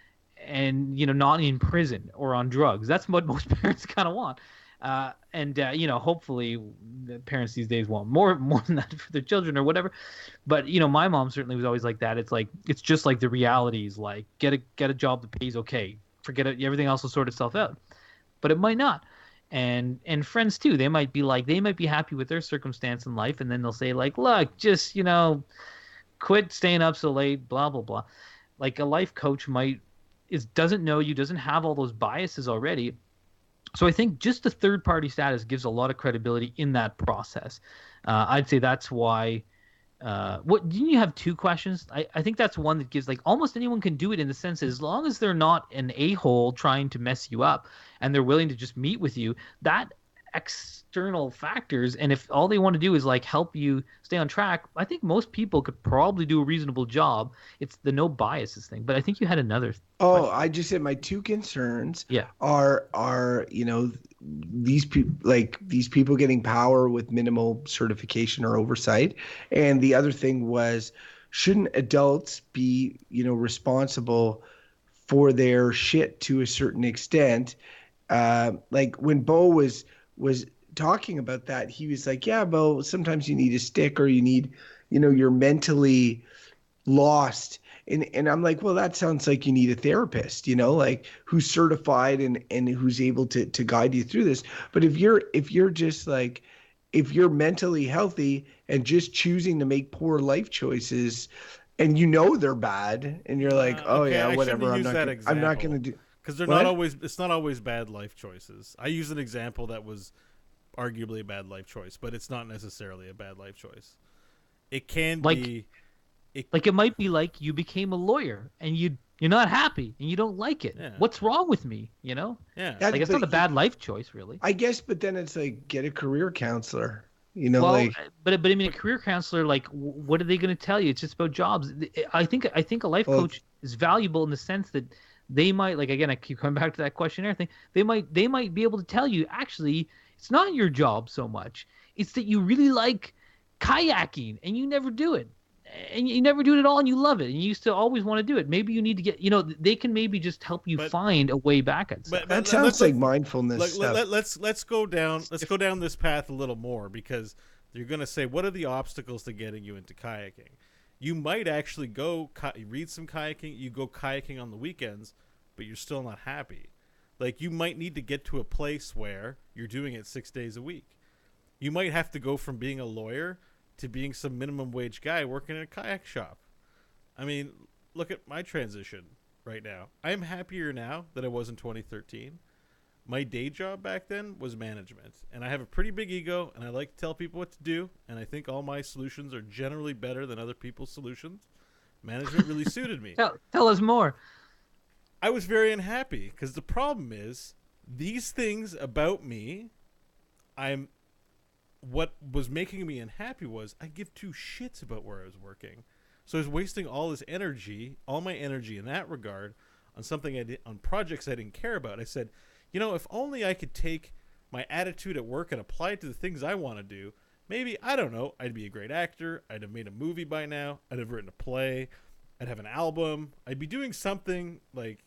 and not in prison or on drugs. That's what most parents kind of want. Hopefully the parents these days want more than that for their children or whatever. But my mom certainly was always like that. It's just like the reality is like get a job that pays okay. Forget it, everything else will sort itself out. But it might not. And friends too, they might be happy with their circumstance in life, and then they'll say like, look, just quit staying up so late, blah blah blah. Like a life coach doesn't know you, doesn't have all those biases already. So I think just the third party status gives a lot of credibility in that process. I'd say that's why. What didn't you have two questions? I think that's one that gives like almost anyone can do it in the sense as long as they're not an a-hole trying to mess you up and they're willing to just meet with you. That external factors, and if all they want to do is like help you stay on track, I think most people could probably do a reasonable job. It's the no biases thing. But I think you had another question. I just said my two concerns Yeah. are these people getting power with minimal certification or oversight, and the other thing was, shouldn't adults be responsible for their shit to a certain extent? Like when Bo was talking about that, he was like, yeah, Bo, sometimes you need a stick or you need, you're mentally lost. And I'm like, well, that sounds like you need a therapist, like who's certified and who's able to guide you through this. But if you're just like, if you're mentally healthy and just choosing to make poor life choices and they're bad and you're like, oh okay, yeah, whatever. I'm not going to do. Because they're not always. It's not always bad life choices. I use an example that was arguably a bad life choice, but it's not necessarily a bad life choice. It can be. It might be like you became a lawyer and you're not happy and you don't like it. Yeah. What's wrong with me? Yeah. Like it's not a bad life choice, really. I guess, but then it's like get a career counselor. But I mean, a career counselor, like, what are they going to tell you? It's just about jobs. I think a life coach is valuable in the sense that they might, like, again, I keep coming back to that questionnaire thing. They might be able to tell you, actually, it's not your job so much. It's that you really like kayaking and you never do it. And you never do it at all and you love it. And you used to always want to do it. Maybe you need to get, they can maybe just help you find a way back at stuff. That sounds like mindfulness stuff. Let's go down this path a little more, because you're going to say, what are the obstacles to getting you into kayaking? You might actually go read some kayaking. You go kayaking on the weekends, but you're still not happy. Like, you might need to get to a place where you're doing it 6 days a week. You might have to go from being a lawyer to being some minimum wage guy working in a kayak shop. I mean, look at my transition right now. I am happier now than I was in 2013. My day job back then was management, and I have a pretty big ego, and I like to tell people what to do, and I think all my solutions are generally better than other people's solutions. Management really suited me. Tell us more. I was very unhappy because the problem is these things about me, what was making me unhappy was I give two shits about where I was working. So I was wasting all my energy in that regard on on projects I didn't care about. I said, if only I could take my attitude at work and apply it to the things I want to do, maybe, I don't know, I'd be a great actor. I'd have made a movie by now. I'd have written a play. I'd have an album. I'd be doing something like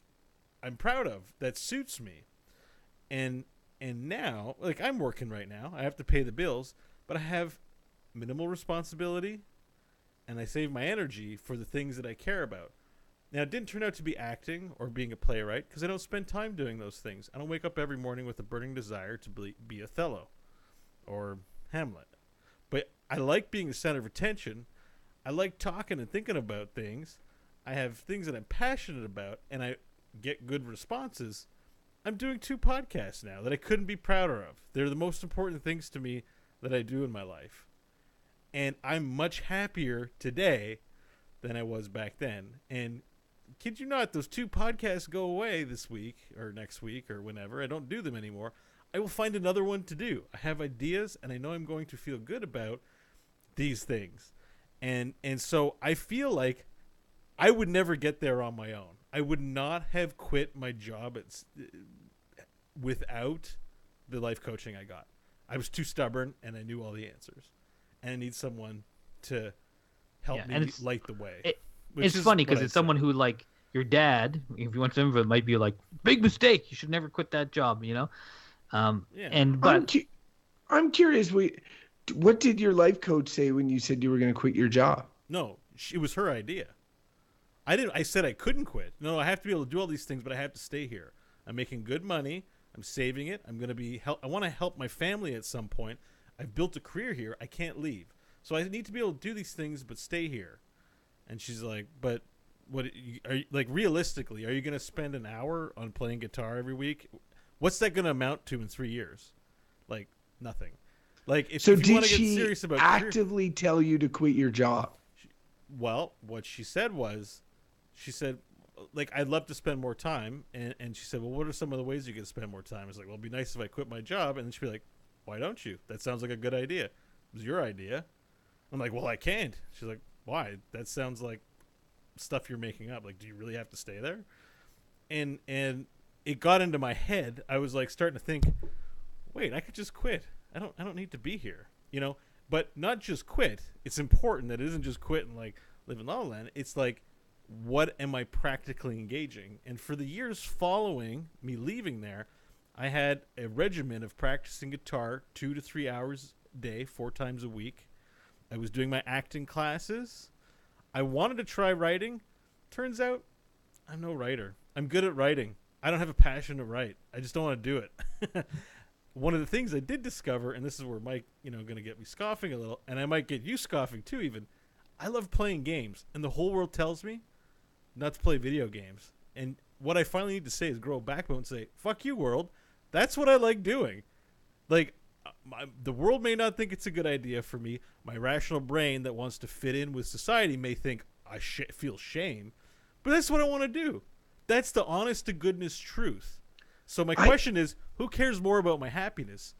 I'm proud of that suits me. And now, like, I'm working right now. I have to pay the bills, but I have minimal responsibility, and I save my energy for the things that I care about. Now, it didn't turn out to be acting or being a playwright because I don't spend time doing those things. I don't wake up every morning with a burning desire to be Othello or Hamlet. But I like being the center of attention. I like talking and thinking about things. I have things that I'm passionate about, and I get good responses. I'm doing 2 podcasts now that I couldn't be prouder of. They're the most important things to me that I do in my life. And I'm much happier today than I was back then. And kid you not, those 2 podcasts go away this week or next week or whenever. I don't do them anymore. I will find another one to do. I have ideas, and I know I'm going to feel good about these things. And so I feel like I would never get there on my own. I would not have quit my job without the life coaching I got. I was too stubborn, and I knew all the answers. And I need someone to help me light the way. It's funny because it's someone who, like, your dad, if you want to remember, it might be like, big mistake. You should never quit that job, you know? I'm curious, what did your life coach say when you said you were going to quit your job? No, it was her idea. I said I couldn't quit. No, I have to be able to do all these things, but I have to stay here. I'm making good money. I'm saving it. I'm going to I want to help my family at some point. I've built a career here. I can't leave. So I need to be able to do these things, but stay here. And she's like, but what are you, like, realistically, are you going to spend an hour on playing guitar every week? What's that going to amount to in 3 years? Like, nothing. Like, if you want to get serious about actively tell you to quit your job? Well, what she said was, she said, like, I'd love to spend more time. And she said, well, what are some of the ways you can spend more time? I was like, well, it'd be nice if I quit my job. And then she'd be like, why don't you? That sounds like a good idea. It was your idea. I'm like, well, I can't. She's like, why? That sounds like stuff you're making up. Like, do you really have to stay there? And it got into my head. I was like starting to think, wait, I could just quit. I don't need to be here, you know? But not just quit. It's important that it isn't just quit and like live in La La Land. It's like, what am I practically engaging? And for the years following me leaving there, I had a regimen of practicing guitar 2 to 3 hours a day, 4 times a week. I was doing my acting classes. I wanted to try writing. Turns out I'm no writer. I'm good at writing. I don't have a passion to write. I just don't want to do it. One of the things I did discover, and this is where Mike, going to get me scoffing a little, and I might get you scoffing too even, I love playing games, and the whole world tells me not to play video games. And what I finally need to say is grow a backbone and say, fuck you, world. That's what I like doing. Like, the world may not think it's a good idea for me. My rational brain that wants to fit in with society may think I feel shame. But that's what I want to do. That's the honest to goodness truth. So my question is, who cares more about my happiness?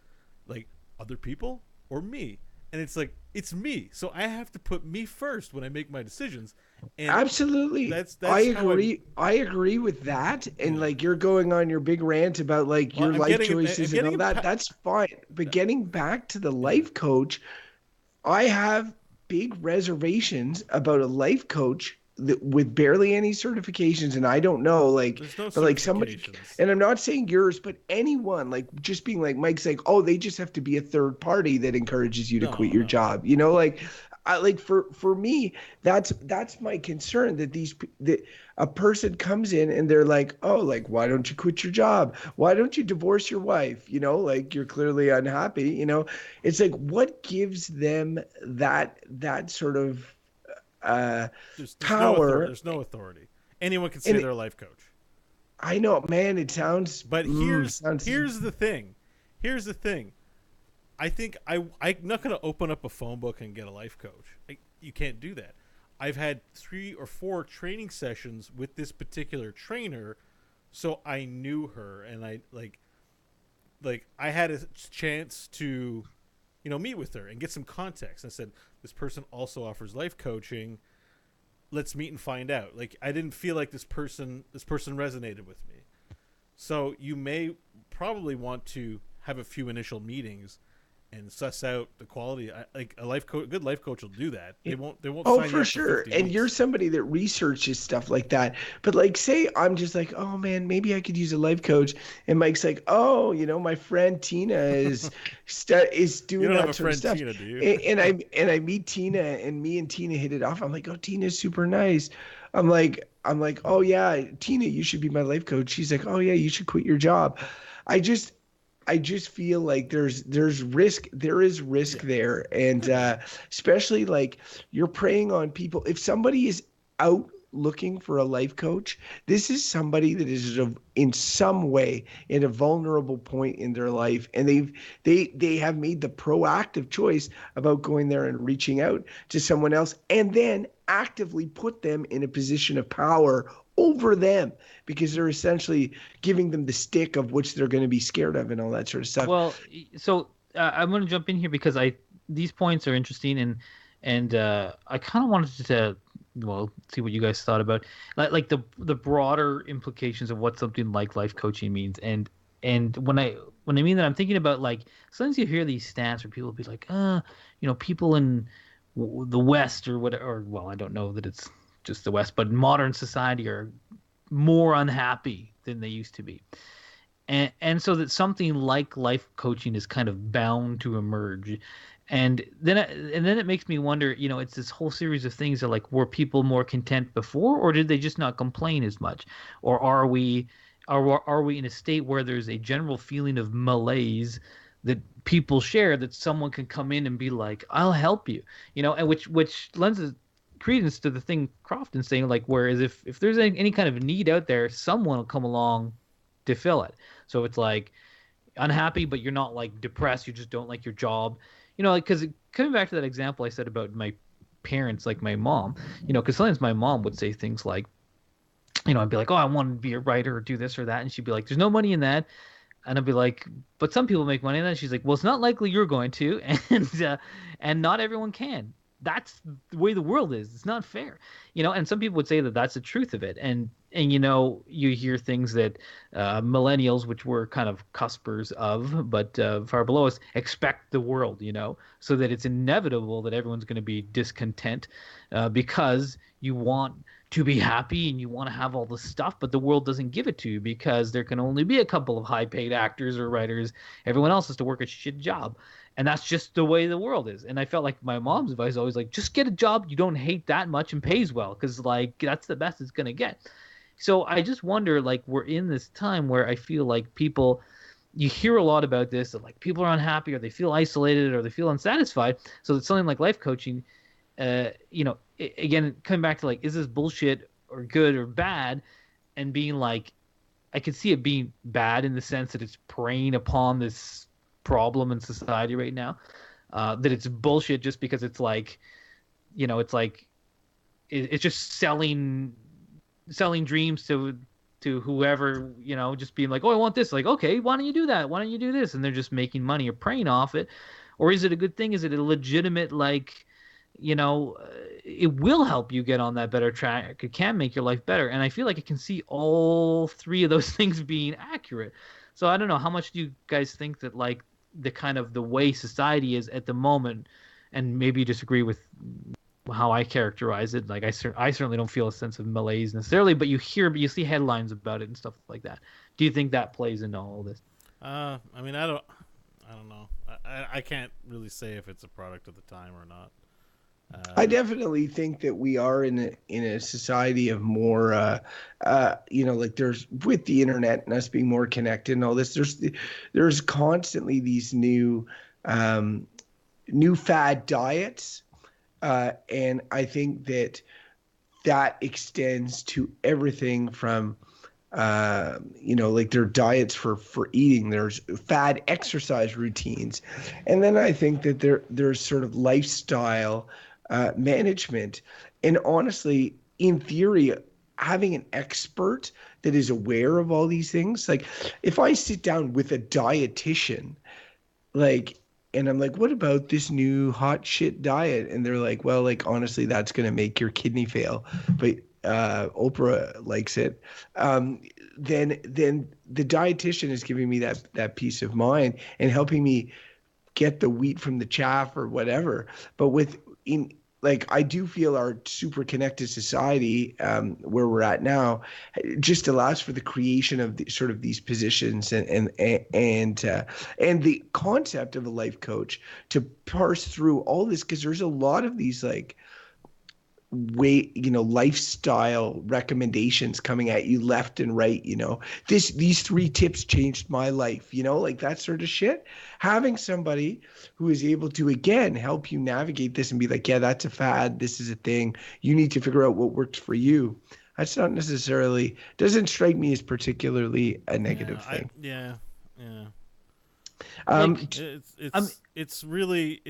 Like, other people or me? And it's like, it's me. So I have to put me first when I make my decisions. And absolutely. That's I agree. I agree with that. And like, you're going on your big rant about like your life choices and all that. That's fine. But getting back to the life coach, I have big reservations about a life coach with barely any certifications, and I don't know, like, but like somebody, and I'm not saying yours, but anyone, like, just being like Mike's like, oh, they just have to be a third party that encourages you to quit your job, like, like for me, that's my concern, that a person comes in and they're like, oh, like, why don't you quit your job? Why don't you divorce your wife? Like, you're clearly unhappy. It's like, what gives them that sort of power? There's no authority. Anyone can say they're a life coach. I know, man. It sounds. But here's the thing. Here's the thing. I think I'm not going to open up a phone book and get a life coach. You can't do that. I've had 3 or 4 training sessions with this particular trainer, so I knew her, and I like I had a chance to, meet with her and get some context. I said, this person also offers life coaching. Let's meet and find out. Like, I didn't feel like this person resonated with me. So you may probably want to have a few initial meetings and suss out the quality. Like a good life coach will do that. They won't Oh, sign you for up sure. for 50 And weeks. you're somebody that researches stuff like that. But like, say I'm just like, oh man, maybe I could use a life coach. And Mike's like, oh, my friend Tina is You doing don't have that a sort of friend stuff. Tina, do you? And I meet Tina, and me and Tina hit it off. I'm like, oh, Tina's super nice. I'm like, oh yeah, Tina, you should be my life coach. She's like, oh yeah, you should quit your job. I just I just feel like there's risk. There is risk Yeah. there, and especially like you're preying on people. If somebody is out looking for a life coach, this is somebody that is in some way in a vulnerable point in their life, and they have made the proactive choice about going there and reaching out to someone else, and then actively put them in a position of power over them, because they're essentially giving them the stick of which they're going to be scared of and all that sort of stuff. Well, so I'm going to jump in here because these points are interesting, and I kind of wanted to see what you guys thought about like the broader implications of what something like life coaching means. And when I mean that, I'm thinking about like sometimes you hear these stats where people be like, people in the West or whatever, or well, I don't know that it's just the West, but modern society are more unhappy than they used to be. And so that something like life coaching is kind of bound to emerge. And then it makes me wonder, it's this whole series of things that like, were people more content before, or did they just not complain as much? Or are we in a state where there's a general feeling of malaise that people share, that someone can come in and be like, I'll help you, and which lends credence to the thing Crofton's saying, like, whereas if there's any kind of need out there, someone will come along to fill it. So it's like unhappy, but you're not like depressed. You just don't like your job, like, because coming back to that example I said about my parents, like my mom, because sometimes my mom would say things like, I'd be like, oh, I want to be a writer or do this or that, and she'd be like, there's no money in that. And I'd be like, but some people make money in that. And she's like, well, it's not likely you're going to, and not everyone can. That's the way the world is. It's not fair, And some people would say that that's the truth of it. And you hear things that millennials, which we're kind of cuspers of, but far below us, expect the world, so that it's inevitable that everyone's going to be discontent because you want to be happy and you want to have all the stuff, but the world doesn't give it to you because there can only be a couple of high-paid actors or writers. Everyone else has to work a shit job. And that's just the way the world is. And I felt like my mom's advice always like, just get a job you don't hate that much and pays well, because like that's the best it's going to get. So I just wonder, like, we're in this time where I feel like you hear a lot about this, that like people are unhappy or they feel isolated or they feel unsatisfied. So that something like life coaching, again, coming back to like, is this bullshit or good or bad? And being like, I could see it being bad in the sense that it's preying upon this problem in society right now. That it's bullshit just because it's like, it's like it's just selling dreams to whoever, just being like, oh, I want this. Like, okay, why don't you do that? Why don't you do this? And they're just making money or preying off it. Or is it a good thing? Is it a legitimate, like, it will help you get on that better track. It can make your life better. And I feel like I can see all three of those things being accurate. So I don't know, how much do you guys think that like the kind of the way society is at the moment, and maybe you disagree with how I characterize it. Like I certainly don't feel a sense of malaise necessarily, but you see headlines about it and stuff like that. Do you think that plays into all this? I mean, I don't know. I can't really say if it's a product of the time or not. I definitely think that we are in a society of more, like there's, with the internet and us being more connected and all this, there's constantly these new fad diets. And I think that extends to everything from, like their diets for eating. There's fad exercise routines. And then I think that there's sort of lifestyle management. And honestly, in theory, having an expert that is aware of all these things, like if I sit down with a dietitian, like, and I'm like, what about this new hot shit diet? And they're like, well, like, honestly, that's going to make your kidney fail, but Oprah likes it. Then the dietitian is giving me that peace of mind and helping me get the wheat from the chaff or whatever. But like, I do feel our super connected society, where we're at now, just allows for the creation of sort of these positions and the concept of a life coach to parse through all this, because there's a lot of these like lifestyle recommendations coming at you left and right. These 3 tips changed my life, like that sort of shit. Having somebody who is able to, again, help you navigate this and be like, yeah, that's a fad, this is a thing, you need to figure out what works for you. That's not necessarily, doesn't strike me as particularly a negative thing. It's really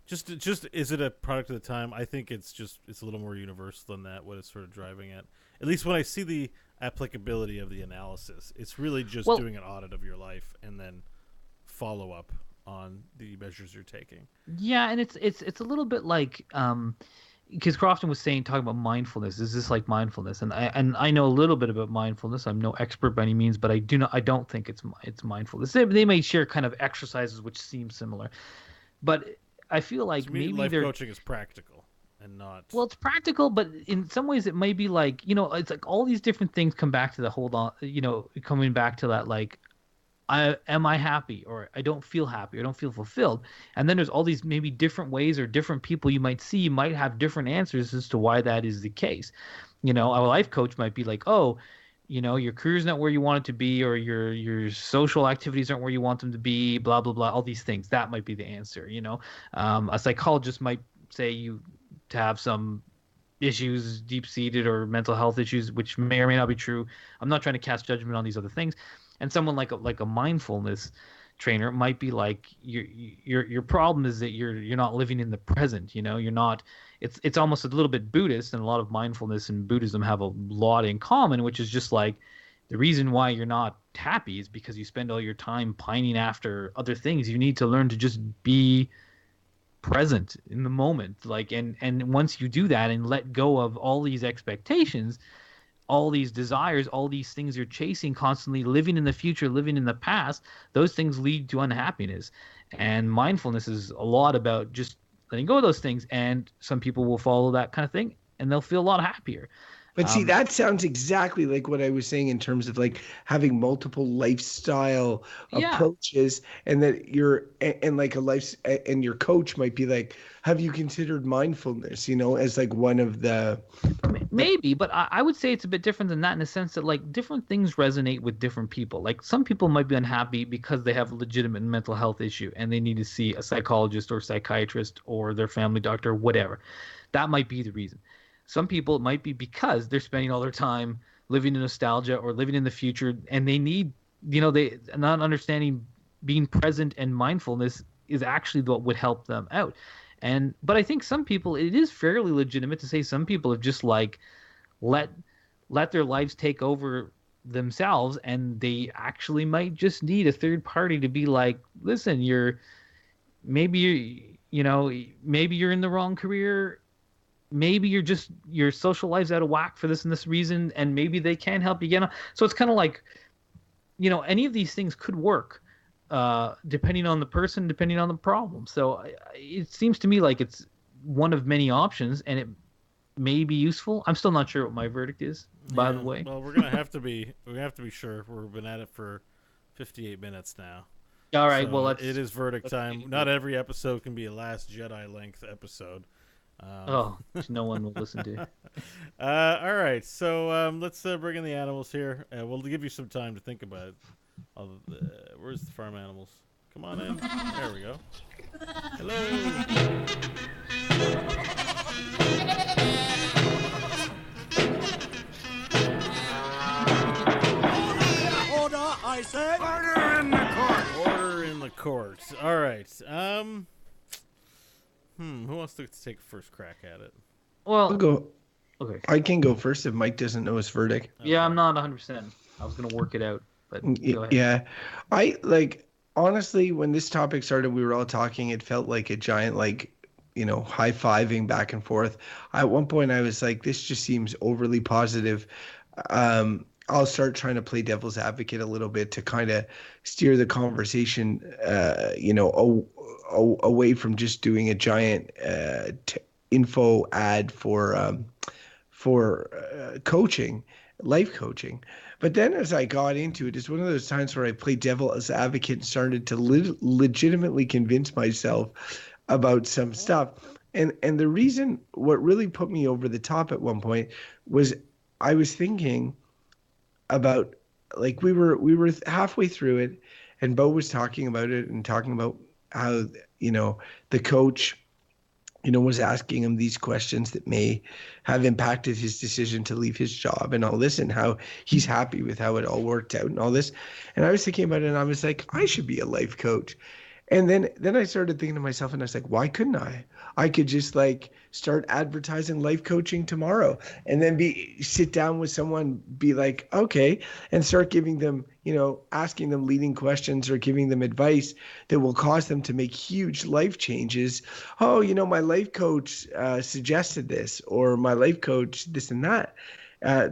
just is it a product of the time? I think it's a little more universal than that, what it's sort of driving at least when I see the applicability of the analysis. It's really just doing an audit of your life and then follow up on the measures you're taking. Yeah, and it's a little bit like because Crofton was talking about mindfulness. Is this like mindfulness? And I know a little bit about mindfulness. I'm no expert by any means, but I don't think it's mindfulness. They may share kind of exercises which seem similar, but I feel like maybe life coaching is practical and not. Well, it's practical, but in some ways it may be like, it's like all these different things come back to the coming back to that, like, am I happy, or I don't feel happy, or I don't feel fulfilled. And then there's all these maybe different ways, or different people you might see might have different answers as to why that is the case. A life coach might be like, oh, your career's not where you want it to be, or your social activities aren't where you want them to be, blah, blah, blah, all these things. That might be the answer, A psychologist might say you to have some issues, deep-seated or mental health issues, which may or may not be true. I'm not trying to cast judgment on these other things. And someone like a mindfulness trainer might be like, your problem is that you're not living in the present. You're not. It's almost a little bit Buddhist, and a lot of mindfulness and Buddhism have a lot in common, which is just like the reason why you're not happy is because you spend all your time pining after other things. You need to learn to just be present in the moment, like, and once you do that and let go of all these expectations, all these desires, all these things you're chasing, constantly living in the future, living in the past, those things lead to unhappiness. And mindfulness is a lot about just letting go of those things, and some people will follow that kind of thing and they'll feel a lot happier. But see, that sounds exactly like what I was saying in terms of like having multiple lifestyle approaches, and that and like and your coach might be like, have you considered mindfulness, as like one of the. Maybe, but I would say it's a bit different than that, in the sense that like different things resonate with different people. Like some people might be unhappy because they have a legitimate mental health issue and they need to see a psychologist or psychiatrist or their family doctor, or whatever. That might be the reason. Some people, it might be because they're spending all their time living in nostalgia or living in the future, and they need, they not understanding being present and mindfulness is actually what would help them out. But I think some people, it is fairly legitimate to say some people have just like let their lives take over themselves, and they actually might just need a third party to be like, listen, maybe you're in the wrong career. Maybe your social life's out of whack for this and this reason, and maybe they can help you get on. So it's kind of like, any of these things could work, depending on the person, depending on the problem. So it seems to me like it's one of many options, and it may be useful. I'm still not sure what my verdict is, by the way. Well, we're gonna have to be sure. We've been at it for 58 minutes now. All right. So it is verdict time. Not every episode can be a Last Jedi length episode. No one will listen to. All right, so let's bring in the animals here. We'll give you some time to think about it. Where's the farm animals? Come on in. There we go. Hello. Order, I said. Order in the court. Order in the court. All right. Who wants to take first crack at it? Well, I'll go. Okay. I can go first if Mike doesn't know his verdict. Okay. Yeah, I'm not 100%. I was gonna work it out, but go ahead. Yeah, I like, honestly, when this topic started, we were all talking. It felt like a giant, like, high-fiving back and forth. At one point, I was like, this just seems overly positive. I'll start trying to play devil's advocate a little bit to kind of steer the conversation, away from just doing a giant info ad for coaching, life coaching. But then as I got into it, it's one of those times where I played devil's advocate and started to legitimately convince myself about some stuff. And the reason, what really put me over the top at one point was I was thinking about, like, we were halfway through it, and Bo was talking about it and talking about how, the coach, was asking him these questions that may have impacted his decision to leave his job and all this, and how he's happy with how it all worked out and all this. And I was thinking about it, and I was like, I should be a life coach. And then I started thinking to myself, and I was like, why couldn't I? I could just like start advertising life coaching tomorrow, and then sit down with someone, be like, okay, and start giving them, asking them leading questions or giving them advice that will cause them to make huge life changes. Oh, my life coach suggested this, or my life coach this and that.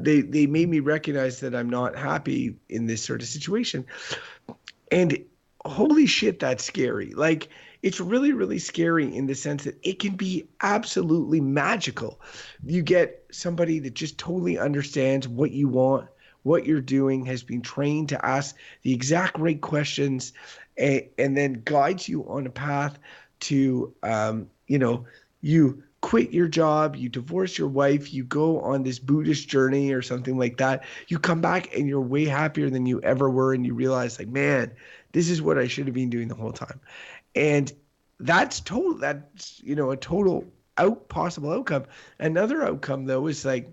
They made me recognize that I'm not happy in this sort of situation. And holy shit, that's scary. Like, it's really, really scary in the sense that it can be absolutely magical. You get somebody that just totally understands what you want, what you're doing, has been trained to ask the exact right questions, and then guides you on a path to, you quit your job, you divorce your wife, you go on this Buddhist journey or something like that. You come back and you're way happier than you ever were, and you realize, like, man, this is what I should have been doing the whole time. And that's a total possible outcome. Another outcome, though, is like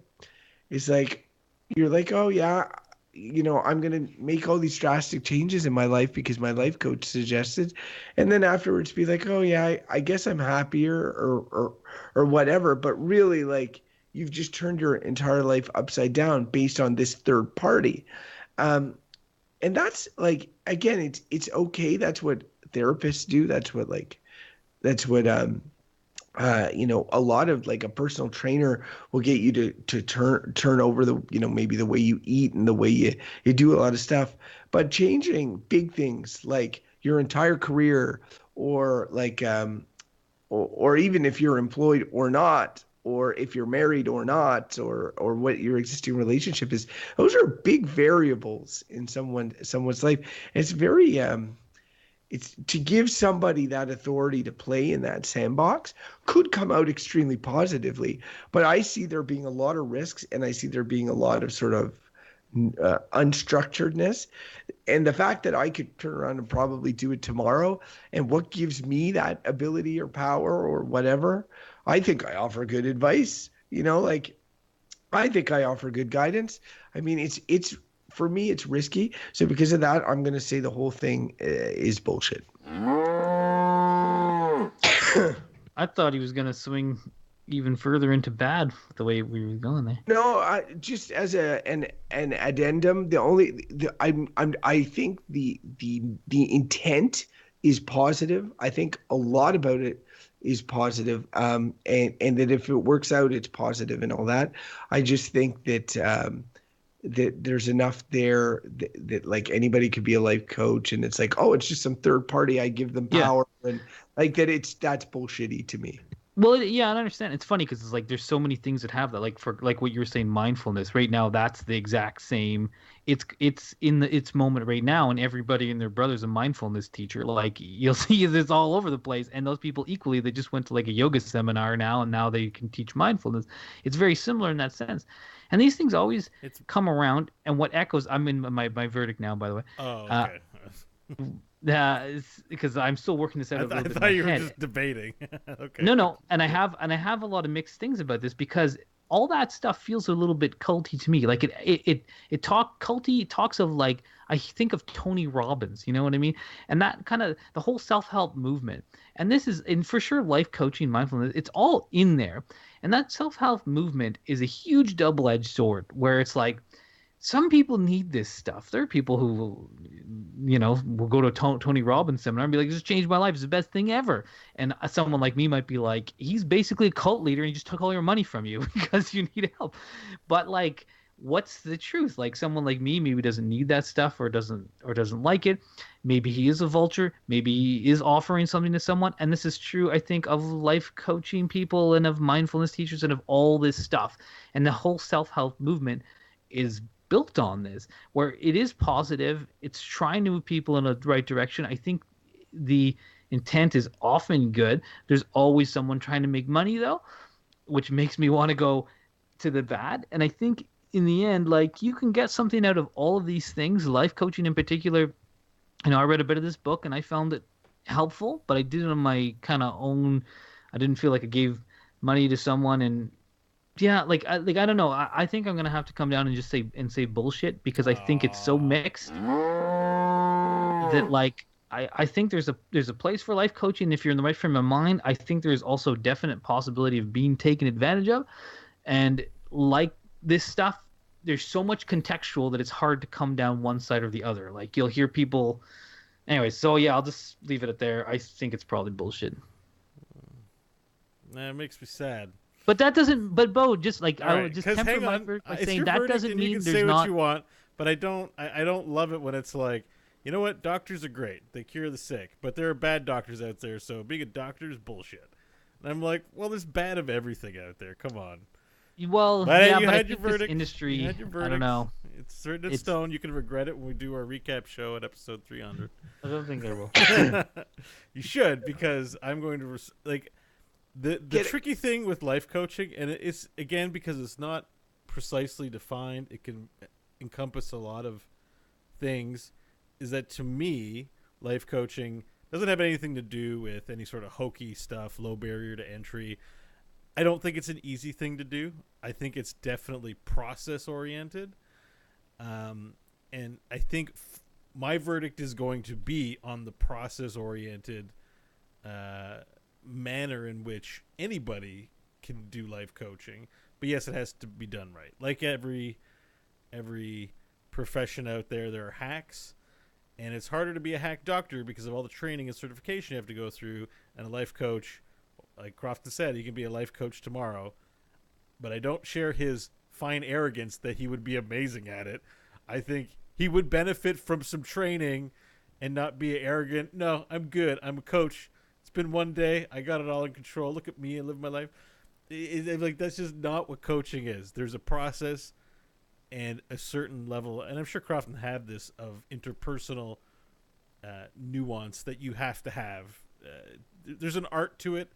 you're like, oh yeah, I'm going to make all these drastic changes in my life because my life coach suggested. And then afterwards be like, oh yeah, I guess I'm happier or whatever. But really, like, you've just turned your entire life upside down based on this third party. And that's, like, again, it's okay. That's what therapists do. That's what a lot of, like, a personal trainer will get you to turn over the, maybe the way you eat and the way you do a lot of stuff. But changing big things like your entire career, or like, or even if you're employed or not, or if you're married or not, or what your existing relationship is, those are big variables in someone's life. It's very it's to give somebody that authority to play in that sandbox could come out extremely positively, but I see there being a lot of risks, and I see there being a lot of sort of unstructuredness. And the fact that I could turn around and probably do it tomorrow, and what gives me that ability or power or whatever, I think I offer good advice, like, I think I offer good guidance. I mean, it's for me, it's risky. So because of that, I'm going to say the whole thing is bullshit. I thought he was going to swing even further into bad the way we were going there. No, just as an addendum, I think the intent is positive. I think a lot about it is positive, and that if it works out, it's positive and all that. I just think that that there's enough there that like anybody could be a life coach, and it's like, oh, it's just some third party, I give them power, and like that's bullshitty to me. Well, yeah, I understand. It's funny because it's like there's so many things that have that. Like for like what you were saying, mindfulness. Right now, that's the exact same. It's in its moment right now, and everybody and their brother's a mindfulness teacher. Like you'll see this all over the place, and those people equally, they just went to like a yoga seminar now, and now they can teach mindfulness. It's very similar in that sense. And these things always come around, and what echoes. I'm in my verdict now, by the way. Oh, okay. Because I'm still working this out. I thought you were just debating. Okay. No, and I have a lot of mixed things about this, because all that stuff feels a little bit culty to me. Like culty talks of, like, I think of Tony Robbins, you know what I mean? And that kind of the whole self-help movement. And this is, and for sure, life coaching, mindfulness, it's all in there. And that self-help movement is a huge double-edged sword, where it's like, some people need this stuff. There are people who, will go to Tony Robbins seminar and be like, "This changed my life. It's the best thing ever." And someone like me might be like, "He's basically a cult leader, and he just took all your money from you because you need help." But like, what's the truth? Like someone like me maybe doesn't need that stuff or doesn't like it. Maybe he is a vulture. Maybe he is offering something to someone. And this is true, I think, of life coaching people and of mindfulness teachers and of all this stuff. And the whole self-help movement is built on this, where it is positive. It's trying to move people in the right direction. I think the intent is often good. There's always someone trying to make money though, which makes me want to go to the bad. And I think in the end, like you can get something out of all of these things, life coaching in particular. I read a bit of this book and I found it helpful, but I did it on my kind of own. I didn't feel like I gave money to someone, and yeah, I don't know. I think I'm gonna have to come down and just say bullshit, because I think it's so mixed that like I think there's a place for life coaching if you're in the right frame of mind. I think there's also definite possibility of being taken advantage of, and like this stuff, there's so much contextual that it's hard to come down one side or the other. Like you'll hear people. Anyway, so yeah, I'll just leave it at there. I think it's probably bullshit. That makes me sad. But that doesn't. But Bo, just like I would just temper my verdict by saying that doesn't mean you can there's say not. what you want, but I don't love it when it's like, you know what, doctors are great, they cure the sick, but there are bad doctors out there, so being a doctor is bullshit. And I'm like, well, there's bad of everything out there. Come on. Well, but yeah, you but had I your think verdict. this industry, You had your verdict. I don't know. It's written in stone. You can regret it when we do our recap show at episode 300. I don't think I will. You should, because I'm going to the tricky thing with life coaching, and it's again because it's not precisely defined. It can encompass a lot of things. Is that to me, life coaching doesn't have anything to do with any sort of hokey stuff, low barrier to entry. I don't think it's an easy thing to do. I think it's definitely process oriented. And I think my verdict is going to be on the process oriented manner in which anybody can do life coaching. But yes, it has to be done right. Like every profession out there are hacks. And it's harder to be a hack doctor because of all the training and certification you have to go through. And a life coach, like Crofton said, he can be a life coach tomorrow. But I don't share his fine arrogance that he would be amazing at it. I think he would benefit from some training and not be arrogant. No, I'm good. I'm a coach. It's been one day. I got it all in control. Look at me and live my life. Like that's just not what coaching is. There's a process and a certain level, and I'm sure Crofton had this, of interpersonal nuance that you have to have. There's an art to it,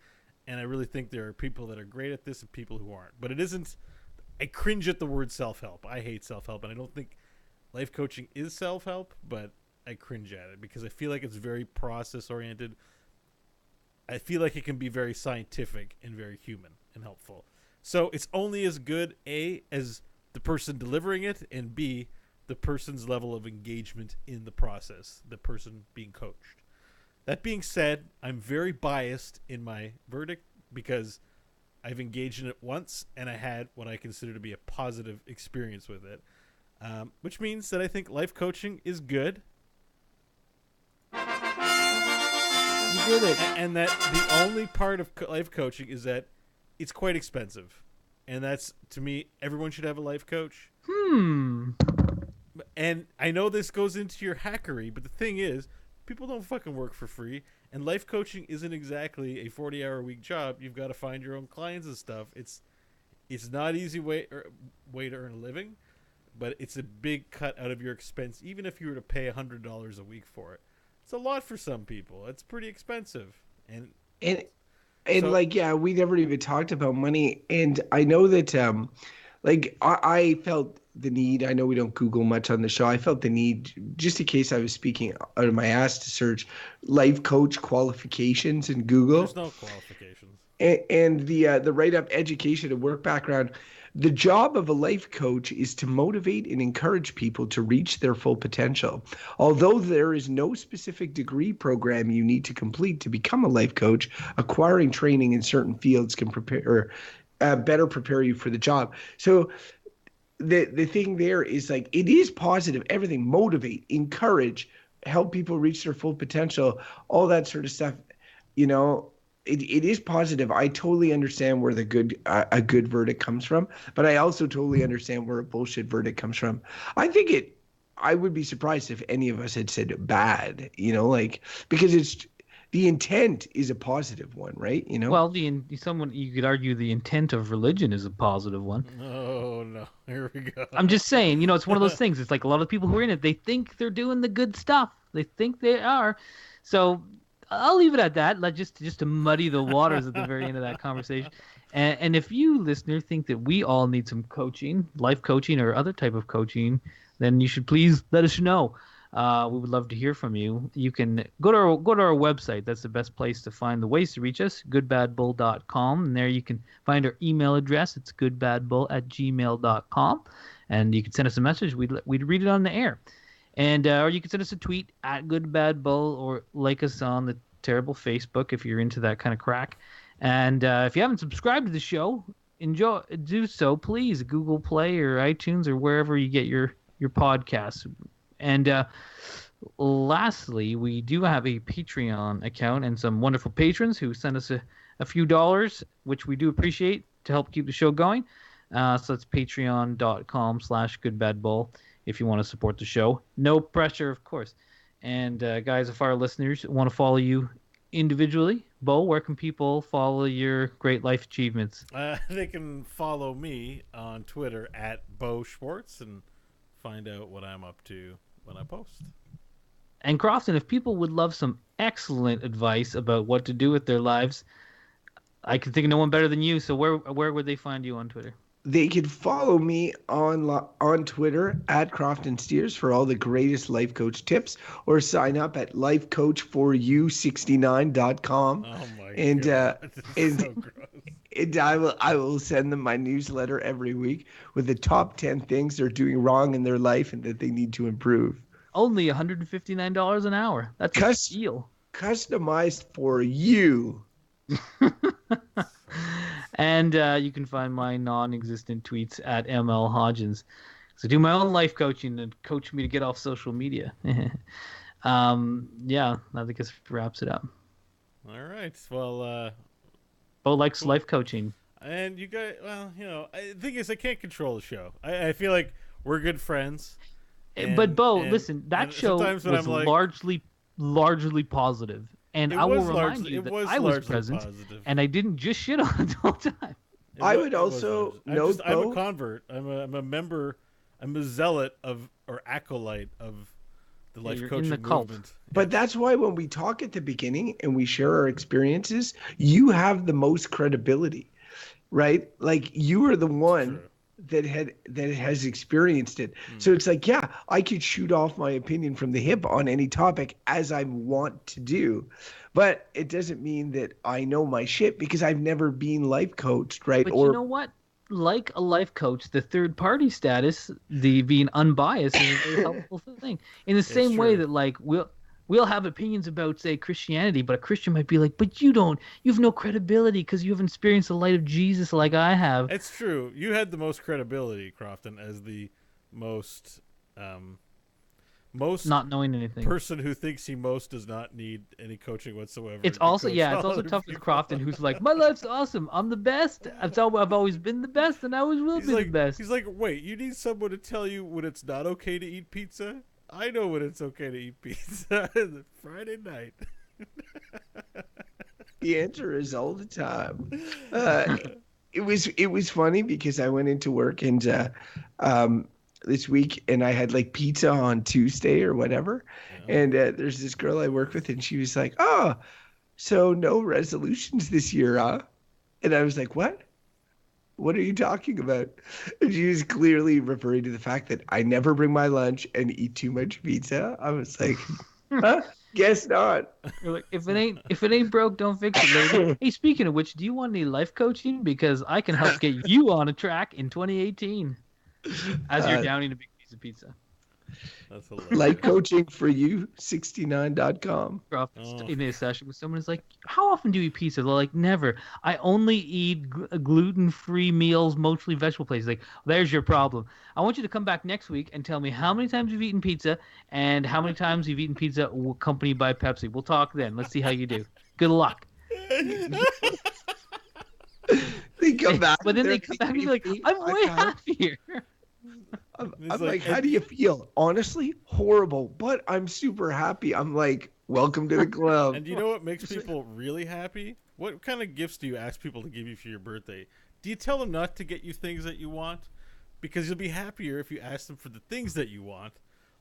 and I really think there are people that are great at this and people who aren't. But it isn't. I cringe at the word self-help. I hate self-help, and I don't think life coaching is self-help, but I cringe at it because I feel like it's very process-oriented. I feel like it can be very scientific and very human and helpful. So it's only as good, A, as the person delivering it, and B, the person's level of engagement in the process, the person being coached. That being said, I'm very biased in my verdict because I've engaged in it once and I had what I consider to be a positive experience with it, which means that I think life coaching is good. You did it. And that the only part of life coaching is that it's quite expensive. And that's, to me, everyone should have a life coach. And I know this goes into your hackery, but the thing is, people don't fucking work for free. And life coaching isn't exactly a 40-hour-a-week job. You've got to find your own clients and stuff. It's not an easy way to earn a living, but it's a big cut out of your expense, even if you were to pay $100 a week for it. It's a lot for some people. It's pretty expensive. And we never even talked about money. And I know that, I felt the need. I know we don't Google much on the show. I felt the need, just in case I was speaking out of my ass, to search life coach qualifications in Google. There's no qualifications. And the write-up, education and work background. The job of a life coach is to motivate and encourage people to reach their full potential. Although there is no specific degree program you need to complete to become a life coach, acquiring training in certain fields can better prepare you for the job. So the thing there is, like, it is positive. Everything: motivate, encourage, help people reach their full potential, all that sort of stuff. it is positive. I totally understand where a good verdict comes from, but I also totally understand where a bullshit verdict comes from. I would be surprised if any of us had said bad, because the intent is a positive one, right? Well, you could argue the intent of religion is a positive one. Oh no, here we go. I'm just saying, it's one of those things. It's like a lot of people who are in it, they think they're doing the good stuff. They think they are. So I'll leave it at that. Just to muddy the waters at the very end of that conversation. And if you, listener, think that we all need some coaching, life coaching or other type of coaching, then you should please let us know. We would love to hear from you. You can go to our website. That's the best place to find the ways to reach us, goodbadbull.com. And there you can find our email address. It's goodbadbull@gmail.com. And you can send us a message. We'd read it on the air. And or you can send us a tweet at goodbadbull, or like us on the terrible Facebook if you're into that kind of crack. And if you haven't subscribed to the show, do so, please. Google Play or iTunes or wherever you get your podcasts. And lastly, we do have a Patreon account and some wonderful patrons who send us a few dollars, which we do appreciate, to help keep the show going. So it's patreon.com/goodbadbull if you want to support the show. No pressure, of course. And guys, if our listeners want to follow you individually, Bo, where can people follow your great life achievements? They can follow me on Twitter at Bo Schwartz and find out what I'm up to when I post. And Crofton, if people would love some excellent advice about what to do with their lives, I can think of no one better than you. So where would they find you on Twitter? They can follow me on Twitter at Crofton Steers for all the greatest life coach tips, or sign up at lifecoach4you69.com. Oh my God. And so gross. And I will send them my newsletter every week with the top 10 things they're doing wrong in their life and that they need to improve. Only $159 an hour. That's a steal. Customized for you. And you can find my non-existent tweets at ML Hodgins. So do my own life coaching and coach me to get off social media. Yeah, I think this wraps it up. All right. Well, Bo likes life coaching. And you guys, the thing is, I can't control the show. I feel like we're good friends. But Bo, listen, that show was largely positive. And I will remind you that I was present, and I didn't just shit on it the whole time. I would also note, I'm a convert. I'm a member. I'm a zealot or acolyte of the life coaching movement. But that's why when we talk at the beginning and we share our experiences, you have the most credibility, right? Like, you are the one that has experienced it. So it's like, yeah, I could shoot off my opinion from the hip on any topic, as I want to do, but it doesn't mean that I know my shit, because I've never been life coached, right? But you know what? Like a life coach, the third party status, the being unbiased, is a very helpful thing. In the same way that, like, we'll have opinions about, say, Christianity, but a Christian might be like, but you have no credibility because you haven't experienced the light of Jesus like I have. It's true. You had the most credibility, Crofton, as the most not knowing anything person who thinks he most does not need any coaching whatsoever. It's also tough with Crofton, who's like, my life's awesome. I'm the best. I've always been the best, and I always will be the best. He's like, wait, you need someone to tell you when it's not okay to eat pizza? I know when it's okay to eat pizza. Friday night. The answer is all the time. It was funny because I went into work and this week, and I had like pizza on Tuesday or whatever. Yeah. And there's this girl I work with, and she was like, "Oh, so no resolutions this year, huh?" And I was like, "What? What are you talking about?" And she was clearly referring to the fact that I never bring my lunch and eat too much pizza. I was like, huh? Guess not. You're like, if it ain't broke, don't fix it, lady. Hey, speaking of which, do you want any life coaching? Because I can help get you on a track in 2018 as you're downing a big piece of pizza. That's hilarious. Life coaching for you, 69.com. In a session with someone is like, how often do you eat pizza? They're like, never. I only eat gluten-free meals, mostly vegetable places. Like, there's your problem. I want you to come back next week and tell me how many times you've eaten pizza and how many times you've eaten pizza accompanied by Pepsi. We'll talk then. Let's see how you do. Good luck. They come back, but then they come back and be like, "I'm way happier." I'm like, how do you feel? Honestly, horrible, but I'm super happy. I'm like, welcome to the club. And do you know what makes people really happy? What kind of gifts do you ask people to give you for your birthday? Do you tell them not to get you things that you want? Because you'll be happier if you ask them for the things that you want,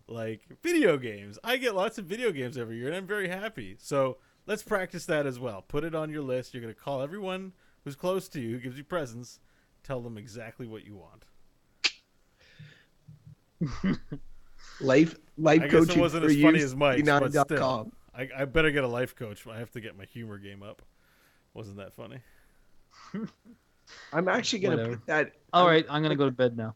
like video games. I get lots of video games every year, and I'm very happy. So let's practice that as well. Put it on your list. You're going to call everyone who's close to you, who gives you presents, tell them exactly what you want. Life I guess coaching it wasn't for as you, funny as Mike's, but still. .com. I better get a life coach. I have to get my humor game up. Wasn't that funny? I'm actually going to put that. All right, I'm going to go to bed now.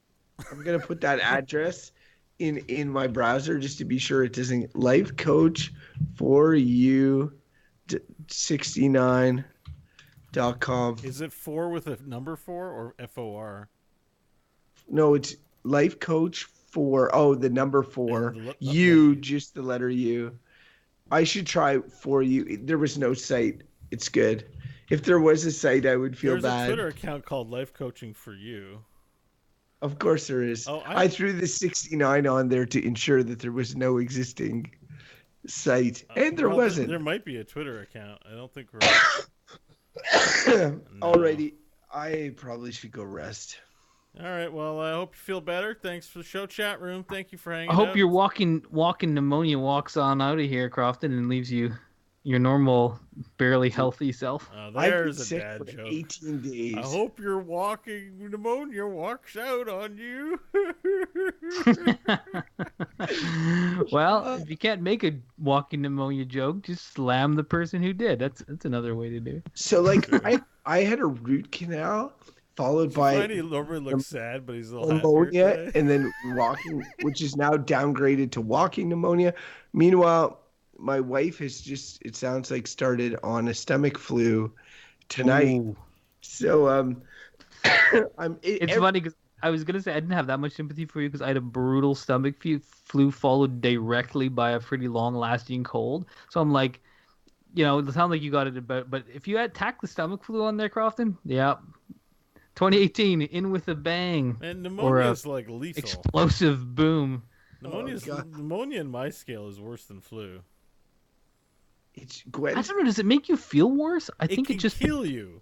I'm going to put that address in my browser just to be sure it doesn't. Life coach for you 69.com. Is it 4 with a number 4 or FOR? No, it's life coach for the number 4. You, just the letter U. I should try for you. There was no site. It's good. If there was a site, I would feel bad. There's a Twitter account called Life Coaching for You. Of course there is. Oh, I threw the 69 on there to ensure that there was no existing site. And there wasn't. There might be a Twitter account. I don't think we're... No. Alrighty. I probably should go rest. All right. Well, I hope you feel better. Thanks for the show, chat room. Thank you for hanging out. I hope your walking pneumonia walks on out of here, Crofton, and leaves you your normal, barely healthy self. There's a dad for joke. 18 days. I hope your walking pneumonia walks out on you. Well, if you can't make a walking pneumonia joke, just slam the person who did. That's another way to do it. So, like, I had a root canal followed by He normally looks sad, but he's a little pneumonia, and then walking, which is now downgraded to walking pneumonia. Meanwhile, my wife has just, it sounds like, started on a stomach flu tonight. Ooh. So It's funny because I was gonna say I didn't have that much sympathy for you because I had a brutal stomach flu followed directly by a pretty long-lasting cold. So I'm like, it sounds like you got it about, but if you had tacked the stomach flu on there, Crofton, yeah. 2018 in with a bang. And pneumonia is like lethal. Explosive boom. Pneumonia in my scale is worse than flu. Gwen. I don't know. Does it make you feel worse? I think it just kill you.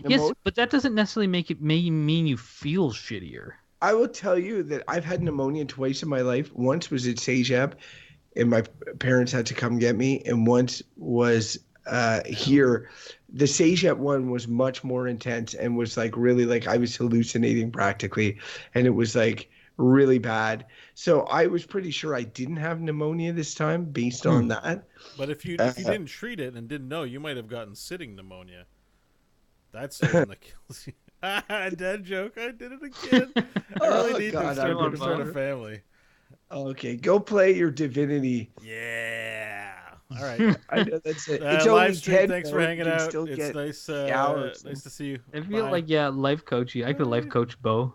Yes, but that doesn't necessarily mean you feel shittier. I will tell you that I've had pneumonia twice in my life. Once was at Sejab, and my parents had to come get me, and once was here. The Sejab one was much more intense and was like really like I was hallucinating practically, and it was like really bad. So I was pretty sure I didn't have pneumonia this time based on that. But if you didn't treat it and didn't know, you might have gotten sitting pneumonia. That's the one that kills you. Dad joke. I did it again. I really need to start a family. Okay, go play your divinity. Yeah. All right. I know that's it. It's only live stream, 10. Thanks for hanging out. It's nice to see you. I feel like life coachy. I could life coach Bo.